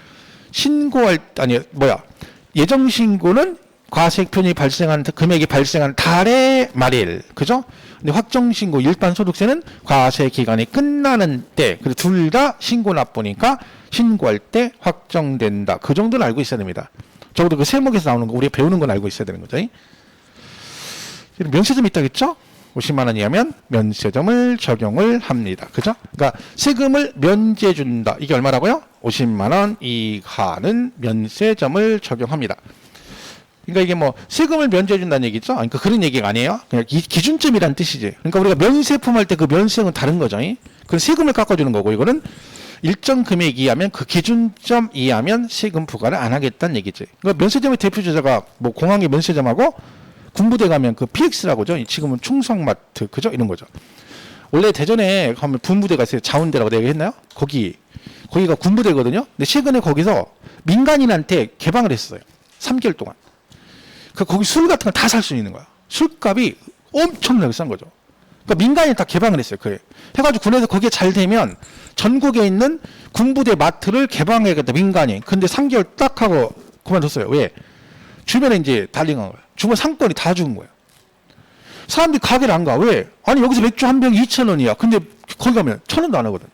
Speaker 1: 신고할 아니 뭐야 예정 신고는 과세 표현이 발생한 금액이 발생한 달의 말일, 그죠? 근데 확정 신고 일반 소득세는 과세 기간이 끝나는 때, 그리고 둘 다 신고 납부니까 신고할 때 확정된다. 그 정도는 알고 있어야 됩니다. 적어도 그 세목에서 나오는 거 우리가 배우는 건 알고 있어야 되는 거죠. 면세점이 있다겠죠? 50만 원 이하면 면세점을 적용을 합니다. 그죠? 그러니까 세금을 면제 준다. 이게 얼마라고요? 50만 원 이하는 면세점을 적용합니다. 그러니까 이게 뭐 세금을 면제 준다는 얘기죠? 그러니까 그런 얘기가 아니에요. 그냥 기준점이란 뜻이지. 그러니까 우리가 면세품 할 때 그 면세는 다른 거죠. 그 세금을 깎아주는 거고, 이거는 일정 금액 이하면 그 기준점 이하면 세금 부과를 안 하겠다는 얘기지. 그러니까 면세점의 대표 주자가 뭐 공항의 면세점하고 군부대 가면 그 PX라고죠. 지금은 충성마트, 그죠? 이런 거죠. 원래 대전에 가면 군부대가 있어요. 자운대라고 내가 했나요? 거기가 군부대거든요. 근데 최근에 거기서 민간인한테 개방을 했어요. 3개월 동안. 거기 술 같은 걸 다 살 수 있는 거야. 술값이 엄청나게 싼 거죠. 그러니까 민간인이 다 개방을 했어요. 그래. 해가지고 군에서 거기에 잘 되면 전국에 있는 군부대 마트를 개방해야겠다, 민간인. 근데 3개월 딱 하고 그만뒀어요. 왜? 주변에 이제 달링한 거예요. 주변 상권이 다 죽은 거예요. 사람들이 가게를 안 가. 왜? 아니, 여기서 맥주 한 병 2,000원이야. 근데 거기 가면 1,000원도 안 하거든.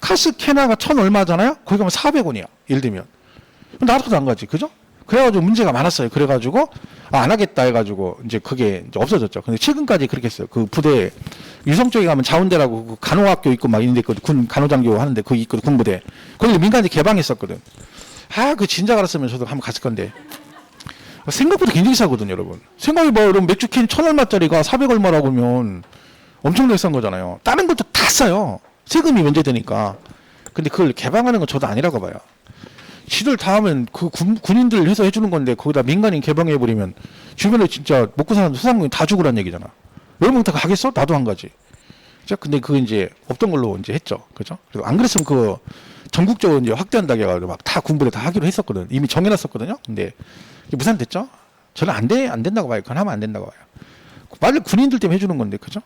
Speaker 1: 카스케나가 1,000 얼마잖아요? 거기 가면 400원이야. 예를 들면. 나도 안 가지. 그죠? 그래가지고 문제가 많았어요. 그래가지고, 안 하겠다 해가지고, 이제 그게 이제 없어졌죠. 근데 최근까지 그렇게 했어요. 그 부대, 유성 쪽에 가면 자운대라고 그 간호학교 있고 막 있는데, 군 간호장교 하는데 거기 있거든, 군부대. 거기 민간이 개방했었거든. 그 진작 알았으면 저도 한번 갔을 건데. 생각보다 굉장히 싸거든요, 여러분. 생각해봐, 여러분, 맥주 캔 1,000얼마짜리가 400얼마라고 하면 엄청나게 싼 거잖아요. 다른 것도 다 싸요. 세금이 면제되니까. 근데 그걸 개방하는 건 저도 아니라고 봐요. 지들 다 하면 그 군인들 해서 해주는 건데 거기다 민간인 개방해버리면 주변에 진짜 먹고 사는 소상공인 다 죽으란 얘기잖아. 여러분 다 가겠어? 나도 안 가지. 근데 그거 이제 없던 걸로 이제 했죠. 그죠? 그래서 안 그랬으면 그 전국적으로 이제 확대한다고 해가지고 막 다 군부대 다 하기로 했었거든. 이미 정해놨었거든요. 근데 이게 무산됐죠? 저는 안 된다고 봐요. 그건 하면 안 된다고 봐요. 빨리 군인들 때문에 해주는 건데, 그죠?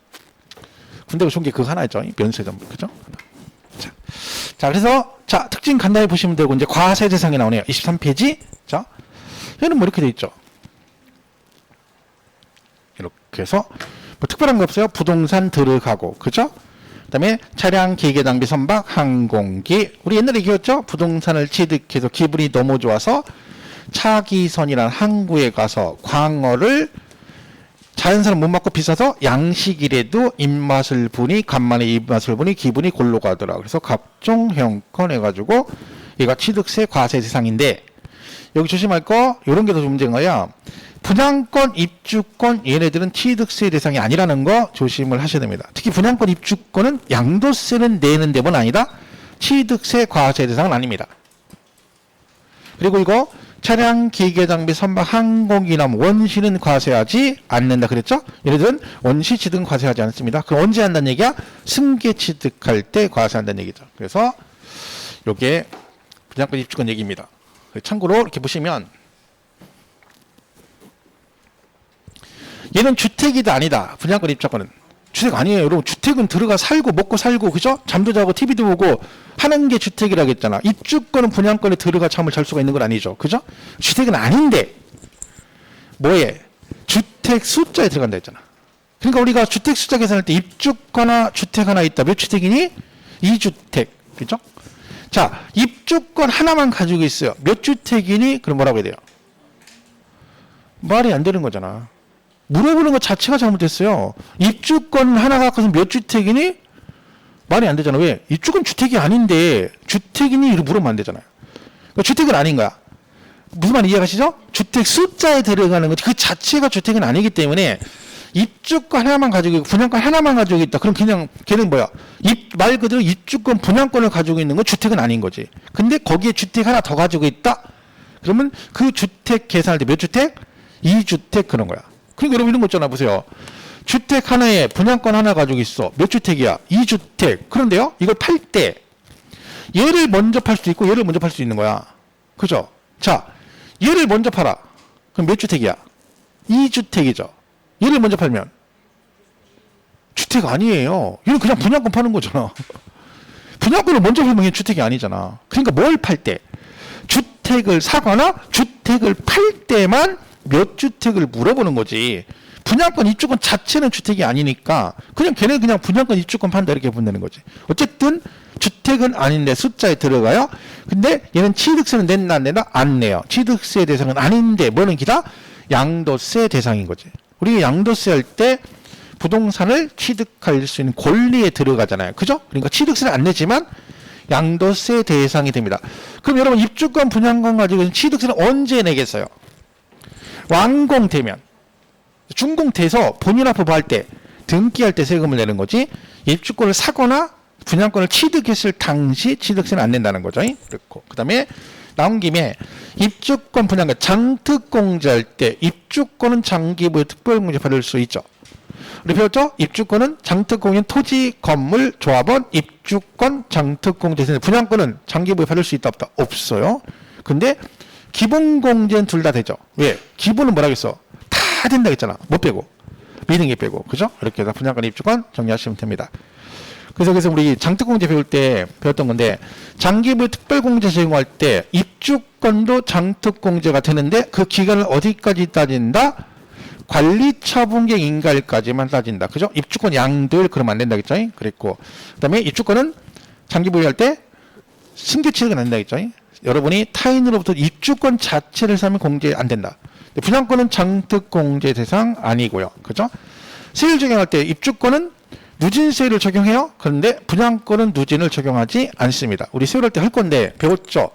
Speaker 1: 군대가 좋은 게 그거 하나였죠. 면세점, 그죠? 자, 그래서, 특징 간단히 보시면 되고, 이제 과세 대상이 나오네요. 23페이지. 자, 얘는 뭐 이렇게 돼 있죠. 이렇게 해서, 뭐 특별한 거 없어요. 부동산 들어가고, 그죠? 그 다음에 차량, 기계, 장비, 선박, 항공기. 우리 옛날에 얘기했죠? 부동산을 취득해서 기분이 너무 좋아서 차기선이라는 항구에 가서 광어를 자연산은 못 먹고 비싸서 양식이라도 입맛을 보니 간만에 입맛을 보니 기분이 골로 가더라. 그래서 각종 회원권 해가지고 얘가 취득세 과세 대상인데, 여기 조심할 거 이런 게 더 문제인 거야. 분양권, 입주권 얘네들은 취득세 대상이 아니라는 거 조심을 하셔야 됩니다. 특히 분양권, 입주권은 양도세는 내는 데만 아니다. 취득세 과세 대상은 아닙니다. 그리고 이거 차량, 기계, 장비, 선박, 항공기나 원시는 과세하지 않는다 그랬죠? 얘네들은 원시 취득은 과세하지 않습니다. 그럼 언제 한다는 얘기야? 승계 취득할 때 과세한다는 얘기죠. 그래서 요게 분양권, 입주권 얘기입니다. 참고로 이렇게 보시면 얘는 주택이다 아니다. 분양권, 입주권은 주택 아니에요. 여러분, 주택은 들어가 살고 먹고 살고, 그죠? 잠도 자고 TV도 보고 하는 게 주택이라고 했잖아. 입주권은 분양권에 들어가 잠을 잘 수가 있는 건 아니죠. 그죠? 주택은 아닌데 뭐에? 주택 숫자에 들어간다 했잖아. 그러니까 우리가 주택 숫자 계산할 때 입주권이나 주택 하나 있다. 몇 주택이니? 2주택. 그죠? 자, 입주권 하나만 가지고 있어요. 몇 주택이니? 그럼 뭐라고 해야 돼요? 말이 안 되는 거잖아. 물어보는 것 자체가 잘못됐어요. 입주권 하나 갖고서 몇 주택이니? 말이 안 되잖아. 왜? 입주권 주택이 아닌데 주택이니? 이렇게 물으면 안 되잖아요. 그러니까 주택은 아닌 거야. 무슨 말 이해가시죠? 주택 숫자에 들어가는 것, 그 자체가 주택은 아니기 때문에 입주권 하나만 가지고 있고 분양권 하나만 가지고 있다. 그럼 그냥 걔는 뭐야? 말 그대로 입주권 분양권을 가지고 있는 건 주택은 아닌 거지. 근데 거기에 주택 하나 더 가지고 있다? 그러면 그 주택 계산할 때 몇 주택? 2주택 그런 거야. 그러니까 여러분 이런 거 있잖아. 보세요. 주택 하나에 분양권 하나 가지고 있어. 몇 주택이야? 2주택. 그런데요, 이걸 팔 때 얘를 먼저 팔 수도 있고 얘를 먼저 팔 수 있는 거야. 그죠? 자, 얘를 먼저 팔아. 그럼 몇 주택이야? 2주택이죠. 얘를 먼저 팔면 주택 아니에요. 얘는 그냥 분양권 파는 거잖아. 분양권을 먼저 팔면 얘 주택이 아니잖아. 그러니까 뭘 팔 때? 주택을 사거나 주택을 팔 때만 몇 주택을 물어보는 거지. 분양권 입주권 자체는 주택이 아니니까 그냥 걔네 그냥 분양권 입주권 판다 이렇게 본다는 거지. 어쨌든 주택은 아닌데 숫자에 들어가요. 근데 얘는 취득세는 낸다 안 내나? 안 내요. 취득세 대상은 아닌데 뭐는 기다? 양도세 대상인 거지. 우리 양도세 할 때 부동산을 취득할 수 있는 권리에 들어가잖아요. 그죠? 그러니까 취득세는 안 내지만 양도세 대상이 됩니다. 그럼 여러분 입주권 분양권 가지고 취득세는 언제 내겠어요? 완공되면. 준공돼서 본인 앞으로 할 때 등기할 때 세금을 내는 거지. 입주권을 사거나 분양권을 취득했을 당시 취득세는 안 낸다는 거죠. 그렇고 그다음에 나온 김에 입주권 분양권 장특공제할 때 입주권은 장기부의 특별공제 받을 수 있죠. 우리 배웠죠? 입주권은 장특공인 토지, 건물, 조합원, 입주권, 장특공제. 분양권은 장기부에 받을 수 있다 없다? 없어요. 근데 기본공제는 둘 다 되죠. 왜? 기본은 뭐라겠어? 다 된다 했잖아. 못 빼고. 미등기 빼고. 그죠? 이렇게 해서 분양권 입주권 정리하시면 됩니다. 그래서 우리 장특공제 배울 때 배웠던 건데 장기부 특별공제 적용할 때 입주권도 장특공제가 되는데 그 기간을 어디까지 따진다? 관리처분객 인가일까지만 따진다. 그죠? 입주권 양도일 그러면 안 된다 했죠? 그랬고 그다음에 입주권은 장기부여 할 때 승계 취득은 안 된다 했죠? 여러분이 타인으로부터 입주권 자체를 사면 공제 안 된다. 분양권은 장특공제 대상 아니고요. 그죠? 세율 적용할 때 입주권은 누진세율을 적용해요. 그런데 분양권은 누진을 적용하지 않습니다. 우리 세율할 때 할 건데 배웠죠?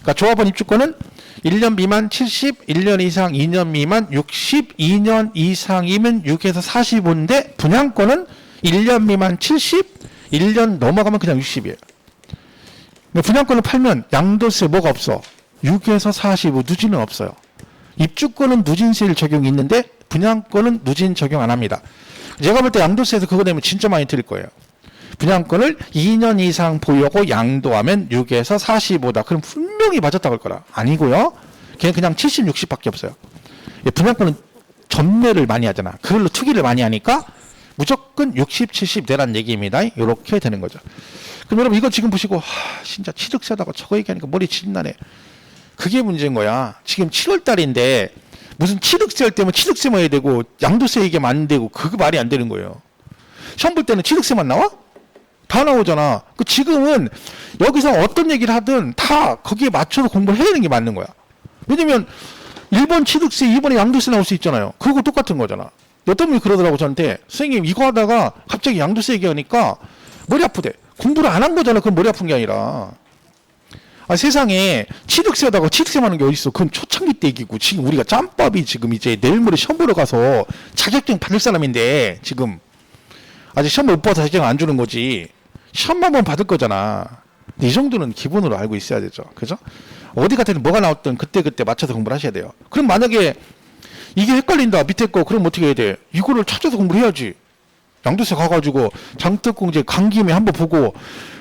Speaker 1: 그러니까 조합원 입주권은 1년 미만 70, 1년 이상 2년 미만 60, 2년 이상이면 6에서 45인데 분양권은 1년 미만 70, 1년 넘어가면 그냥 60이에요. 분양권을 팔면 양도세 뭐가 없어? 6에서 45 누진은 없어요. 입주권은 누진세율 적용이 있는데 분양권은 누진 적용 안 합니다. 제가 볼 때 양도세에서 그거 되면 진짜 많이 틀릴 거예요. 분양권을 2년 이상 보유하고 양도하면 6에서 45다. 그럼 분명히 맞았다고 할 거라. 아니고요. 걔는 그냥 70, 60밖에 없어요. 분양권은 전매를 많이 하잖아. 그걸로 투기를 많이 하니까 무조건 60, 70 내란 얘기입니다. 이렇게 되는 거죠. 그럼 여러분 이거 지금 보시고 진짜 취득세다가 저거 얘기하니까 머리 진나네. 그게 문제인 거야. 지금 7월 달인데 무슨 취득세 할 때면 취득세만 해야 되고 양도세 얘기하면 안 되고 그거 말이 안 되는 거예요. 시험 볼 때는 취득세만 나와? 다 나오잖아. 그 지금은 여기서 어떤 얘기를 하든 다 거기에 맞춰서 공부를 해야 되는 게 맞는 거야. 왜냐면 1번 취득세, 2번에 양도세 나올 수 있잖아요. 그거 똑같은 거잖아. 어떤 분이 그러더라고 저한테. 선생님 이거 하다가 갑자기 양도세 얘기하니까 머리 아프대. 공부를 안 한 거잖아. 그건 머리 아픈 게 아니라. 세상에 취득세하다가 취득세 많은 게 어딨어. 그건 초창기 때 얘기고 지금 우리가 짬밥이 지금 이제 내일 모레 시험 보러 가서 자격증 받을 사람인데 지금 아직 시험 못 봐서 자격증 안 주는 거지. 시험만 보면 받을 거잖아. 이 정도는 기본으로 알고 있어야 되죠. 그죠? 어디 같은 뭐가 나왔든 그때 맞춰서 공부를 하셔야 돼요. 그럼 만약에 이게 헷갈린다 밑에 거 그럼 어떻게 해야 돼? 이거를 찾아서 공부를 해야지. 양도세 가가지고 장특공제 간 김에 한번 보고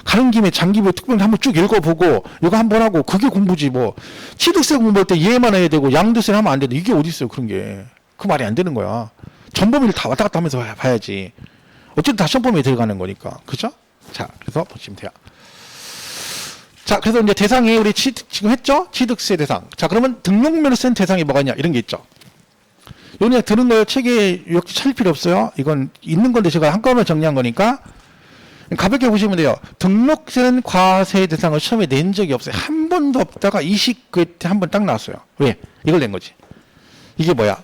Speaker 1: 가는 김에 장기부 특별히 한번 쭉 읽어보고 이거 한번 하고 그게 공부지 뭐. 취득세 공부할 때 이해만 해야 되고 양도세 하면 안 되는데 이게 어디 있어요 그런 게. 그 말이 안 되는 거야. 전범위를 다 왔다 갔다 하면서 봐야지. 어쨌든 다 시험범위에 들어가는 거니까. 그죠? 자, 그래서 보시면 돼요. 자, 그래서 이제 대상이 우리 지금 했죠? 취득세 대상. 자, 그러면 등록면허 쓴 대상이 뭐가 있냐? 이런 게 있죠. 이거 그냥 드는 거예요. 책에 역시 찾을 필요 없어요. 이건 있는 건데 제가 한꺼번에 정리한 거니까. 가볍게 보시면 돼요. 등록세는 과세 대상을 시험에 낸 적이 없어요. 한 번도 없다가 29회 때 한 번 딱 나왔어요. 왜? 이걸 낸 거지. 이게 뭐야?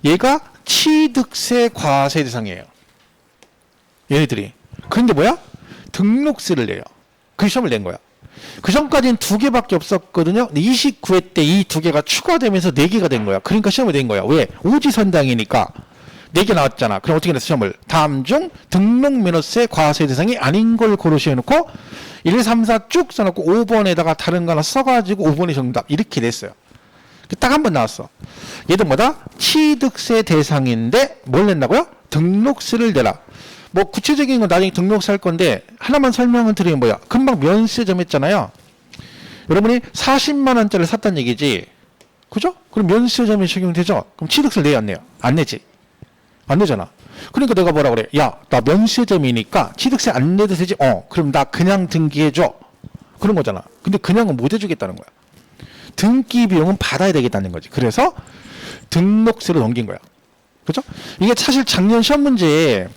Speaker 1: 얘가 취득세 과세 대상이에요. 얘네들이. 그런데 뭐야? 등록세를 내요. 그 시험을 낸 거야. 그 전까지는 2개밖에 없었거든요. 29회 때 이 2개가 추가되면서 4개가 된 거야. 그러니까 시험을 낸 거야. 왜? 오지선당이니까 4개 나왔잖아. 그럼 어떻게 됐어, 시험을? 다음 중 등록면허세 과세 대상이 아닌 걸 고르시 해놓고 1, 3, 4 쭉 써놓고 5번에다가 다른 거 하나 써가지고 5번이 정답. 이렇게 냈어요. 딱 한 번 나왔어. 얘도 뭐다? 취득세 대상인데 뭘 낸다고요? 등록세를 내라. 뭐 구체적인 건 나중에 등록세 할 건데 하나만 설명을 드리면 뭐야? 금방 면세점 했잖아요. 여러분이 40만 원짜리를 샀다는 얘기지. 그죠? 그럼 면세점이 적용되죠? 그럼 취득세를 내야 안 내요? 안 내지. 안 내잖아. 그러니까 내가 뭐라 그래? 야, 나 면세점이니까 취득세 안 내도 되지? 그럼 나 그냥 등기해줘. 그런 거잖아. 근데 그냥은 못 해주겠다는 거야. 등기 비용은 받아야 되겠다는 거지. 그래서 등록세로 넘긴 거야. 그죠? 이게 사실 작년 시험 문제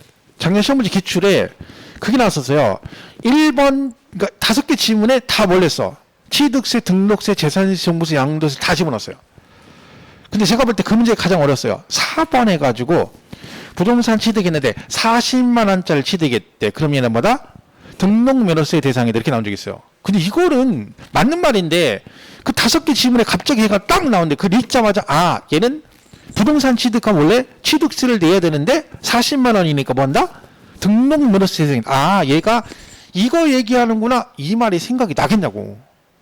Speaker 1: 기출에 그게 나왔었어요. 1번, 그러니까 5개 지문에 다 뭘 냈어? 취득세, 등록세, 재산세, 종부세, 양도세 다 집어넣었어요. 근데 제가 볼 때 그 문제가 가장 어려웠어요. 4번 해가지고 부동산 취득했는데 40만 원짜리 취득했대. 그럼 얘는 뭐다? 등록면허세 대상이다. 이렇게 나온 적이 있어요. 근데 이거는 맞는 말인데 그 5개 지문에 갑자기 얘가 딱 나오는데 그걸 읽자마자 얘는 부동산 취득하면 원래 취득세를 내야 되는데 40만 원이니까 뭐 한다? 등록면허세 대상이다. 얘가 이거 얘기하는구나. 이 말이 생각이 나겠냐고.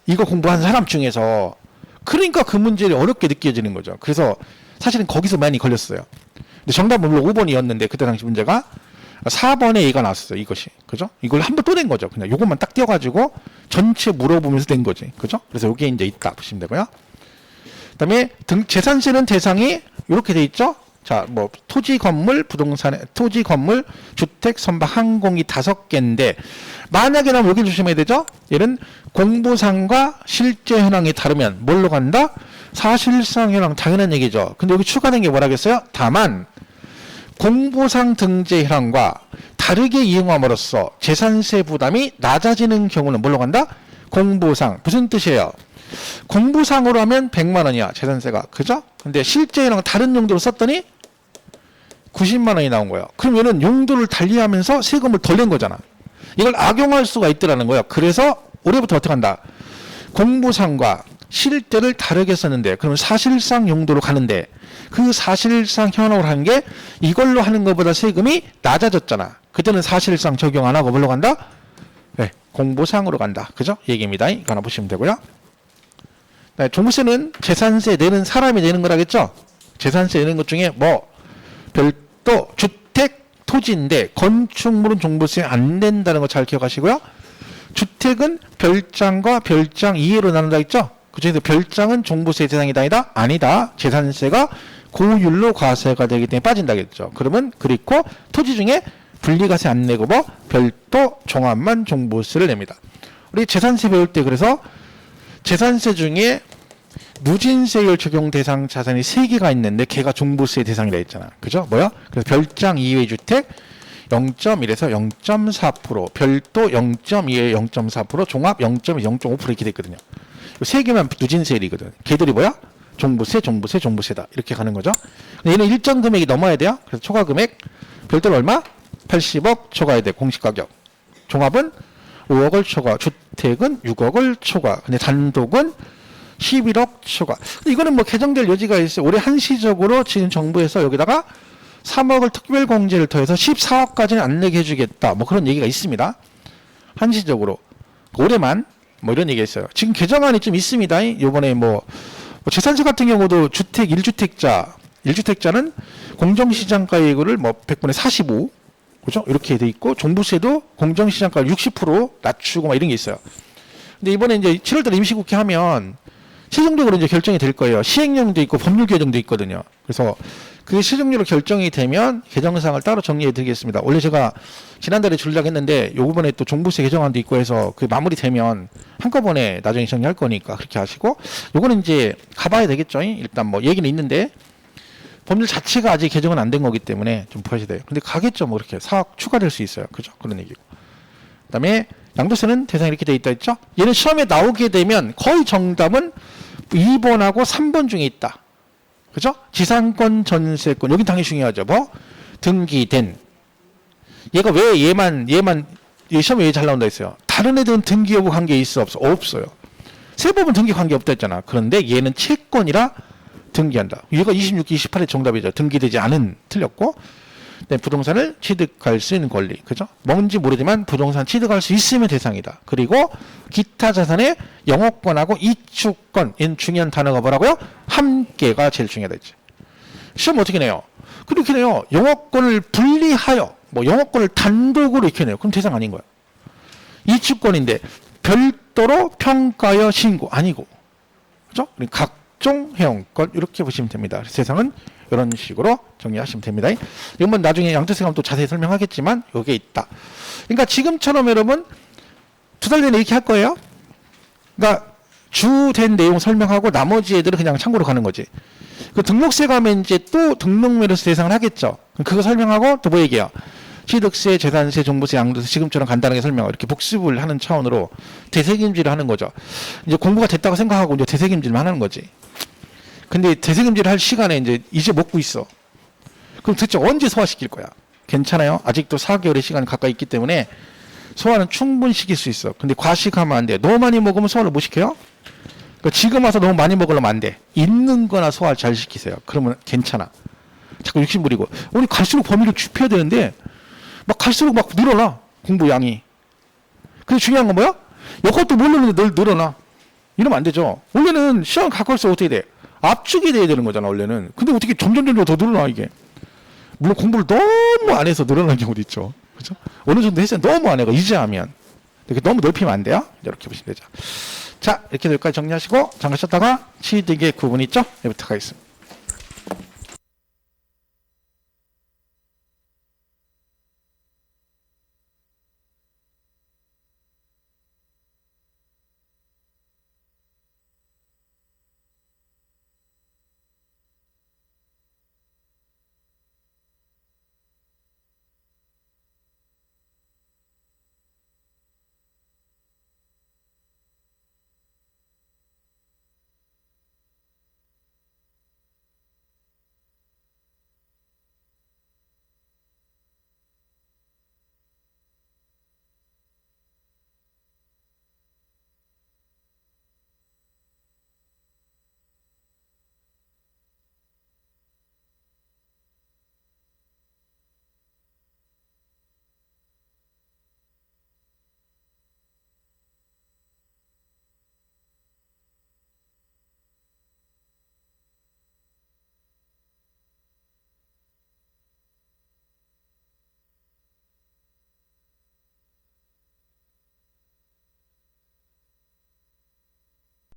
Speaker 1: 이거 공부한 사람 중에서. 그러니까 그 문제를 어렵게 느껴지는 거죠. 그래서 사실은 거기서 많이 걸렸어요. 근데 정답은 물론 5번이었는데 그때 당시 문제가 4번에 얘가 나왔어요. 이것이. 그죠? 이걸 한 번 또 낸 거죠. 그냥 요것만 딱 띄워가지고 전체 물어보면서 된 거지. 그죠? 그래서 요게 이제 있다 보시면 되고요. 그 다음에 재산세는 대상이 이렇게 돼 있죠? 자, 뭐, 토지, 건물, 주택, 선박, 항공이 5개인데, 만약에 나면 여기 조심해야 되죠? 얘는 공보상과 실제 현황이 다르면 뭘로 간다? 사실상 현황, 당연한 얘기죠. 근데 여기 추가된 게 뭐라겠어요? 다만, 공보상 등재 현황과 다르게 이용함으로써 재산세 부담이 낮아지는 경우는 뭘로 간다? 공보상. 무슨 뜻이에요? 공보상으로 하면 100만 원이야, 재산세가. 그죠? 근데 실제 현황 다른 용도로 썼더니 90만 원이 나온 거예요. 그럼 얘는 용도를 달리하면서 세금을 덜 낸 거잖아. 이걸 악용할 수가 있더라는 거예요. 그래서 올해부터 어떻게 한다? 공보상과 실제를 다르게 썼는데 그러면 사실상 용도로 가는데 그 사실상 현황으로 하는 게 이걸로 하는 것보다 세금이 낮아졌잖아. 그때는 사실상 적용 안 하고 뭘로 간다? 네, 공보상으로 간다. 그죠? 얘기입니다. 이거 하나 보시면 되고요. 네, 종부세는 재산세 내는 사람이 내는 거라겠죠? 재산세 내는 것 중에 뭐 별도 주택, 토지인데 건축물은 종부세 안 낸다는 거 잘 기억하시고요. 주택은 별장과 별장 이해로 나눈다 했죠? 그중에서 별장은 종부세 대상이다 아니다? 아니다. 재산세가 고율로 과세가 되기 때문에 빠진다겠죠. 그러면 그리고 토지 중에 분리과세 안 내고 뭐 별도 종합만 종부세를 냅니다. 우리 재산세 배울 때 그래서 재산세 중에 누진세율 적용 대상 자산이 3개가 있는데 걔가 종부세 대상이라 했잖아. 그죠? 뭐야? 그래서 별장 이외 주택 0.1에서 0.4%, 별도 0.2에 0.4%, 종합 0.2, 0.5% 이렇게 됐거든요. 3개만 누진세율이거든. 걔들이 뭐야? 종부세, 종부세, 종부세다. 이렇게 가는 거죠. 얘는 일정 금액이 넘어야 돼요. 그래서 초과 금액 별도는 얼마? 80억 초과해야 돼. 공시가격. 종합은 5억을 초과, 주택은 6억을 초과. 근데 단독은 11억 초과. 근데 이거는 뭐 개정될 여지가 있어요. 올해 한시적으로 지금 정부에서 여기다가 3억을 특별공제를 더해서 14억까지는 안 내게 해주겠다. 뭐 그런 얘기가 있습니다. 한시적으로. 올해만 뭐 이런 얘기가 있어요. 지금 개정안이 좀 있습니다. 요번에 뭐 재산세 같은 경우도 주택 1주택자는 공정시장가액을 뭐 100분의 45 그죠? 이렇게 돼 있고 종부세도 공정시장가 60% 낮추고 막 이런 게 있어요. 근데 이번에 이제 7월달에 임시국회 하면 최종적으로 이제 결정이 될 거예요. 시행령도 있고 법률 개정도 있거든요. 그래서 그게 최종적으로 결정이 되면 개정사항을 따로 정리해 드리겠습니다. 원래 제가 지난달에 주려고 했는데 요번에 또 종부세 개정안도 있고 해서 그 마무리되면 한꺼번에 나중에 정리할 거니까 그렇게 하시고 요거는 이제 가봐야 되겠죠. 일단 뭐 얘기는 있는데 법률 자체가 아직 개정은 안 된 거기 때문에 좀 보셔야 돼요. 근데 가겠죠. 뭐 이렇게 4억 추가될 수 있어요. 그죠? 그런 얘기고. 그다음에 양도세는 대상이 이렇게 돼 있다 했죠. 얘는 시험에 나오게 되면 거의 정답은 2번하고 3번 중에 있다. 그죠? 지상권, 전세권. 여긴 당연히 중요하죠. 뭐? 등기된. 얘가 왜 얘만 시험에 왜 잘 나온다 했어요? 다른 애들은 등기 여부 관계 있어 없어? 없어요. 세법은 등기 관계 없다 했잖아. 그런데 얘는 채권이라 등기한다. 이거 26기 28의 정답이죠. 등기되지 않은 틀렸고 네, 부동산을 취득할 수 있는 권리. 그죠? 뭔지 모르지만 부동산 취득할 수 있으면 대상이다. 그리고 기타 자산의 영업권하고 이축권. 얘는 중요한 단어가 뭐라고요? 함께가 제일 중요하다 했지. 시험 어떻게 내요? 그렇게 내요. 영업권을 분리하여 뭐 영업권을 단독으로 이렇게 내요. 그럼 대상 아닌 거야. 이축권인데 별도로 평가여 신고 아니고. 그죠? 각종 회원권 이렇게 보시면 됩니다. 세상은 이런 식으로 정리하시면 됩니다. 이건 나중에 양도세 가면 또 자세히 설명하겠지만 여기에 있다. 그러니까 지금처럼 여러분 2달 내내 이렇게 할 거예요. 그러니까 주된 내용 설명하고 나머지 애들은 그냥 참고로 가는 거지. 그 등록세 가면 이제 또 등록매로서 대상을 하겠죠. 그거 설명하고 또 뭐 얘기해요? 취득세, 재산세, 종부세, 양도세 지금처럼 간단하게 설명하고 이렇게 복습을 하는 차원으로 대세김질을 하는 거죠. 이제 공부가 됐다고 생각하고 이제 대세김질만 하는 거지. 근데 대세김질 할 시간에 이제 먹고 있어. 그럼 도대체 언제 소화시킬 거야? 괜찮아요? 아직도 4개월의 시간이 가까이 있기 때문에 소화는 충분히 시킬 수 있어. 근데 과식하면 안 돼. 너무 많이 먹으면 소화를 못 시켜요? 그러니까 지금 와서 너무 많이 먹으려면 안 돼. 있는 거나 소화를 잘 시키세요. 그러면 괜찮아. 자꾸 욕심 부리고. 우리 갈수록 범위를 좁혀야 되는데 막 갈수록 막 늘어나. 공부 양이. 근데 중요한 건 뭐야? 이것도 모르는데 늘 늘어나. 이러면 안 되죠. 원래는 시험 가까울수록 어떻게 돼? 압축이 돼야 되는 거잖아 원래는. 근데 어떻게 점점 더 늘어나 이게. 물론 공부를 너무 안 해서 늘어나는 경우도 있죠. 그렇죠? 어느 정도 했어요. 너무 안 해가 이제 하면. 이렇게 너무 넓히면 안 돼요. 이렇게 보시면 되죠. 자, 이렇게 여기까지 정리하시고 잠깐 쉬었다가 취득의 구분 있죠? 여기부터 가겠습니다.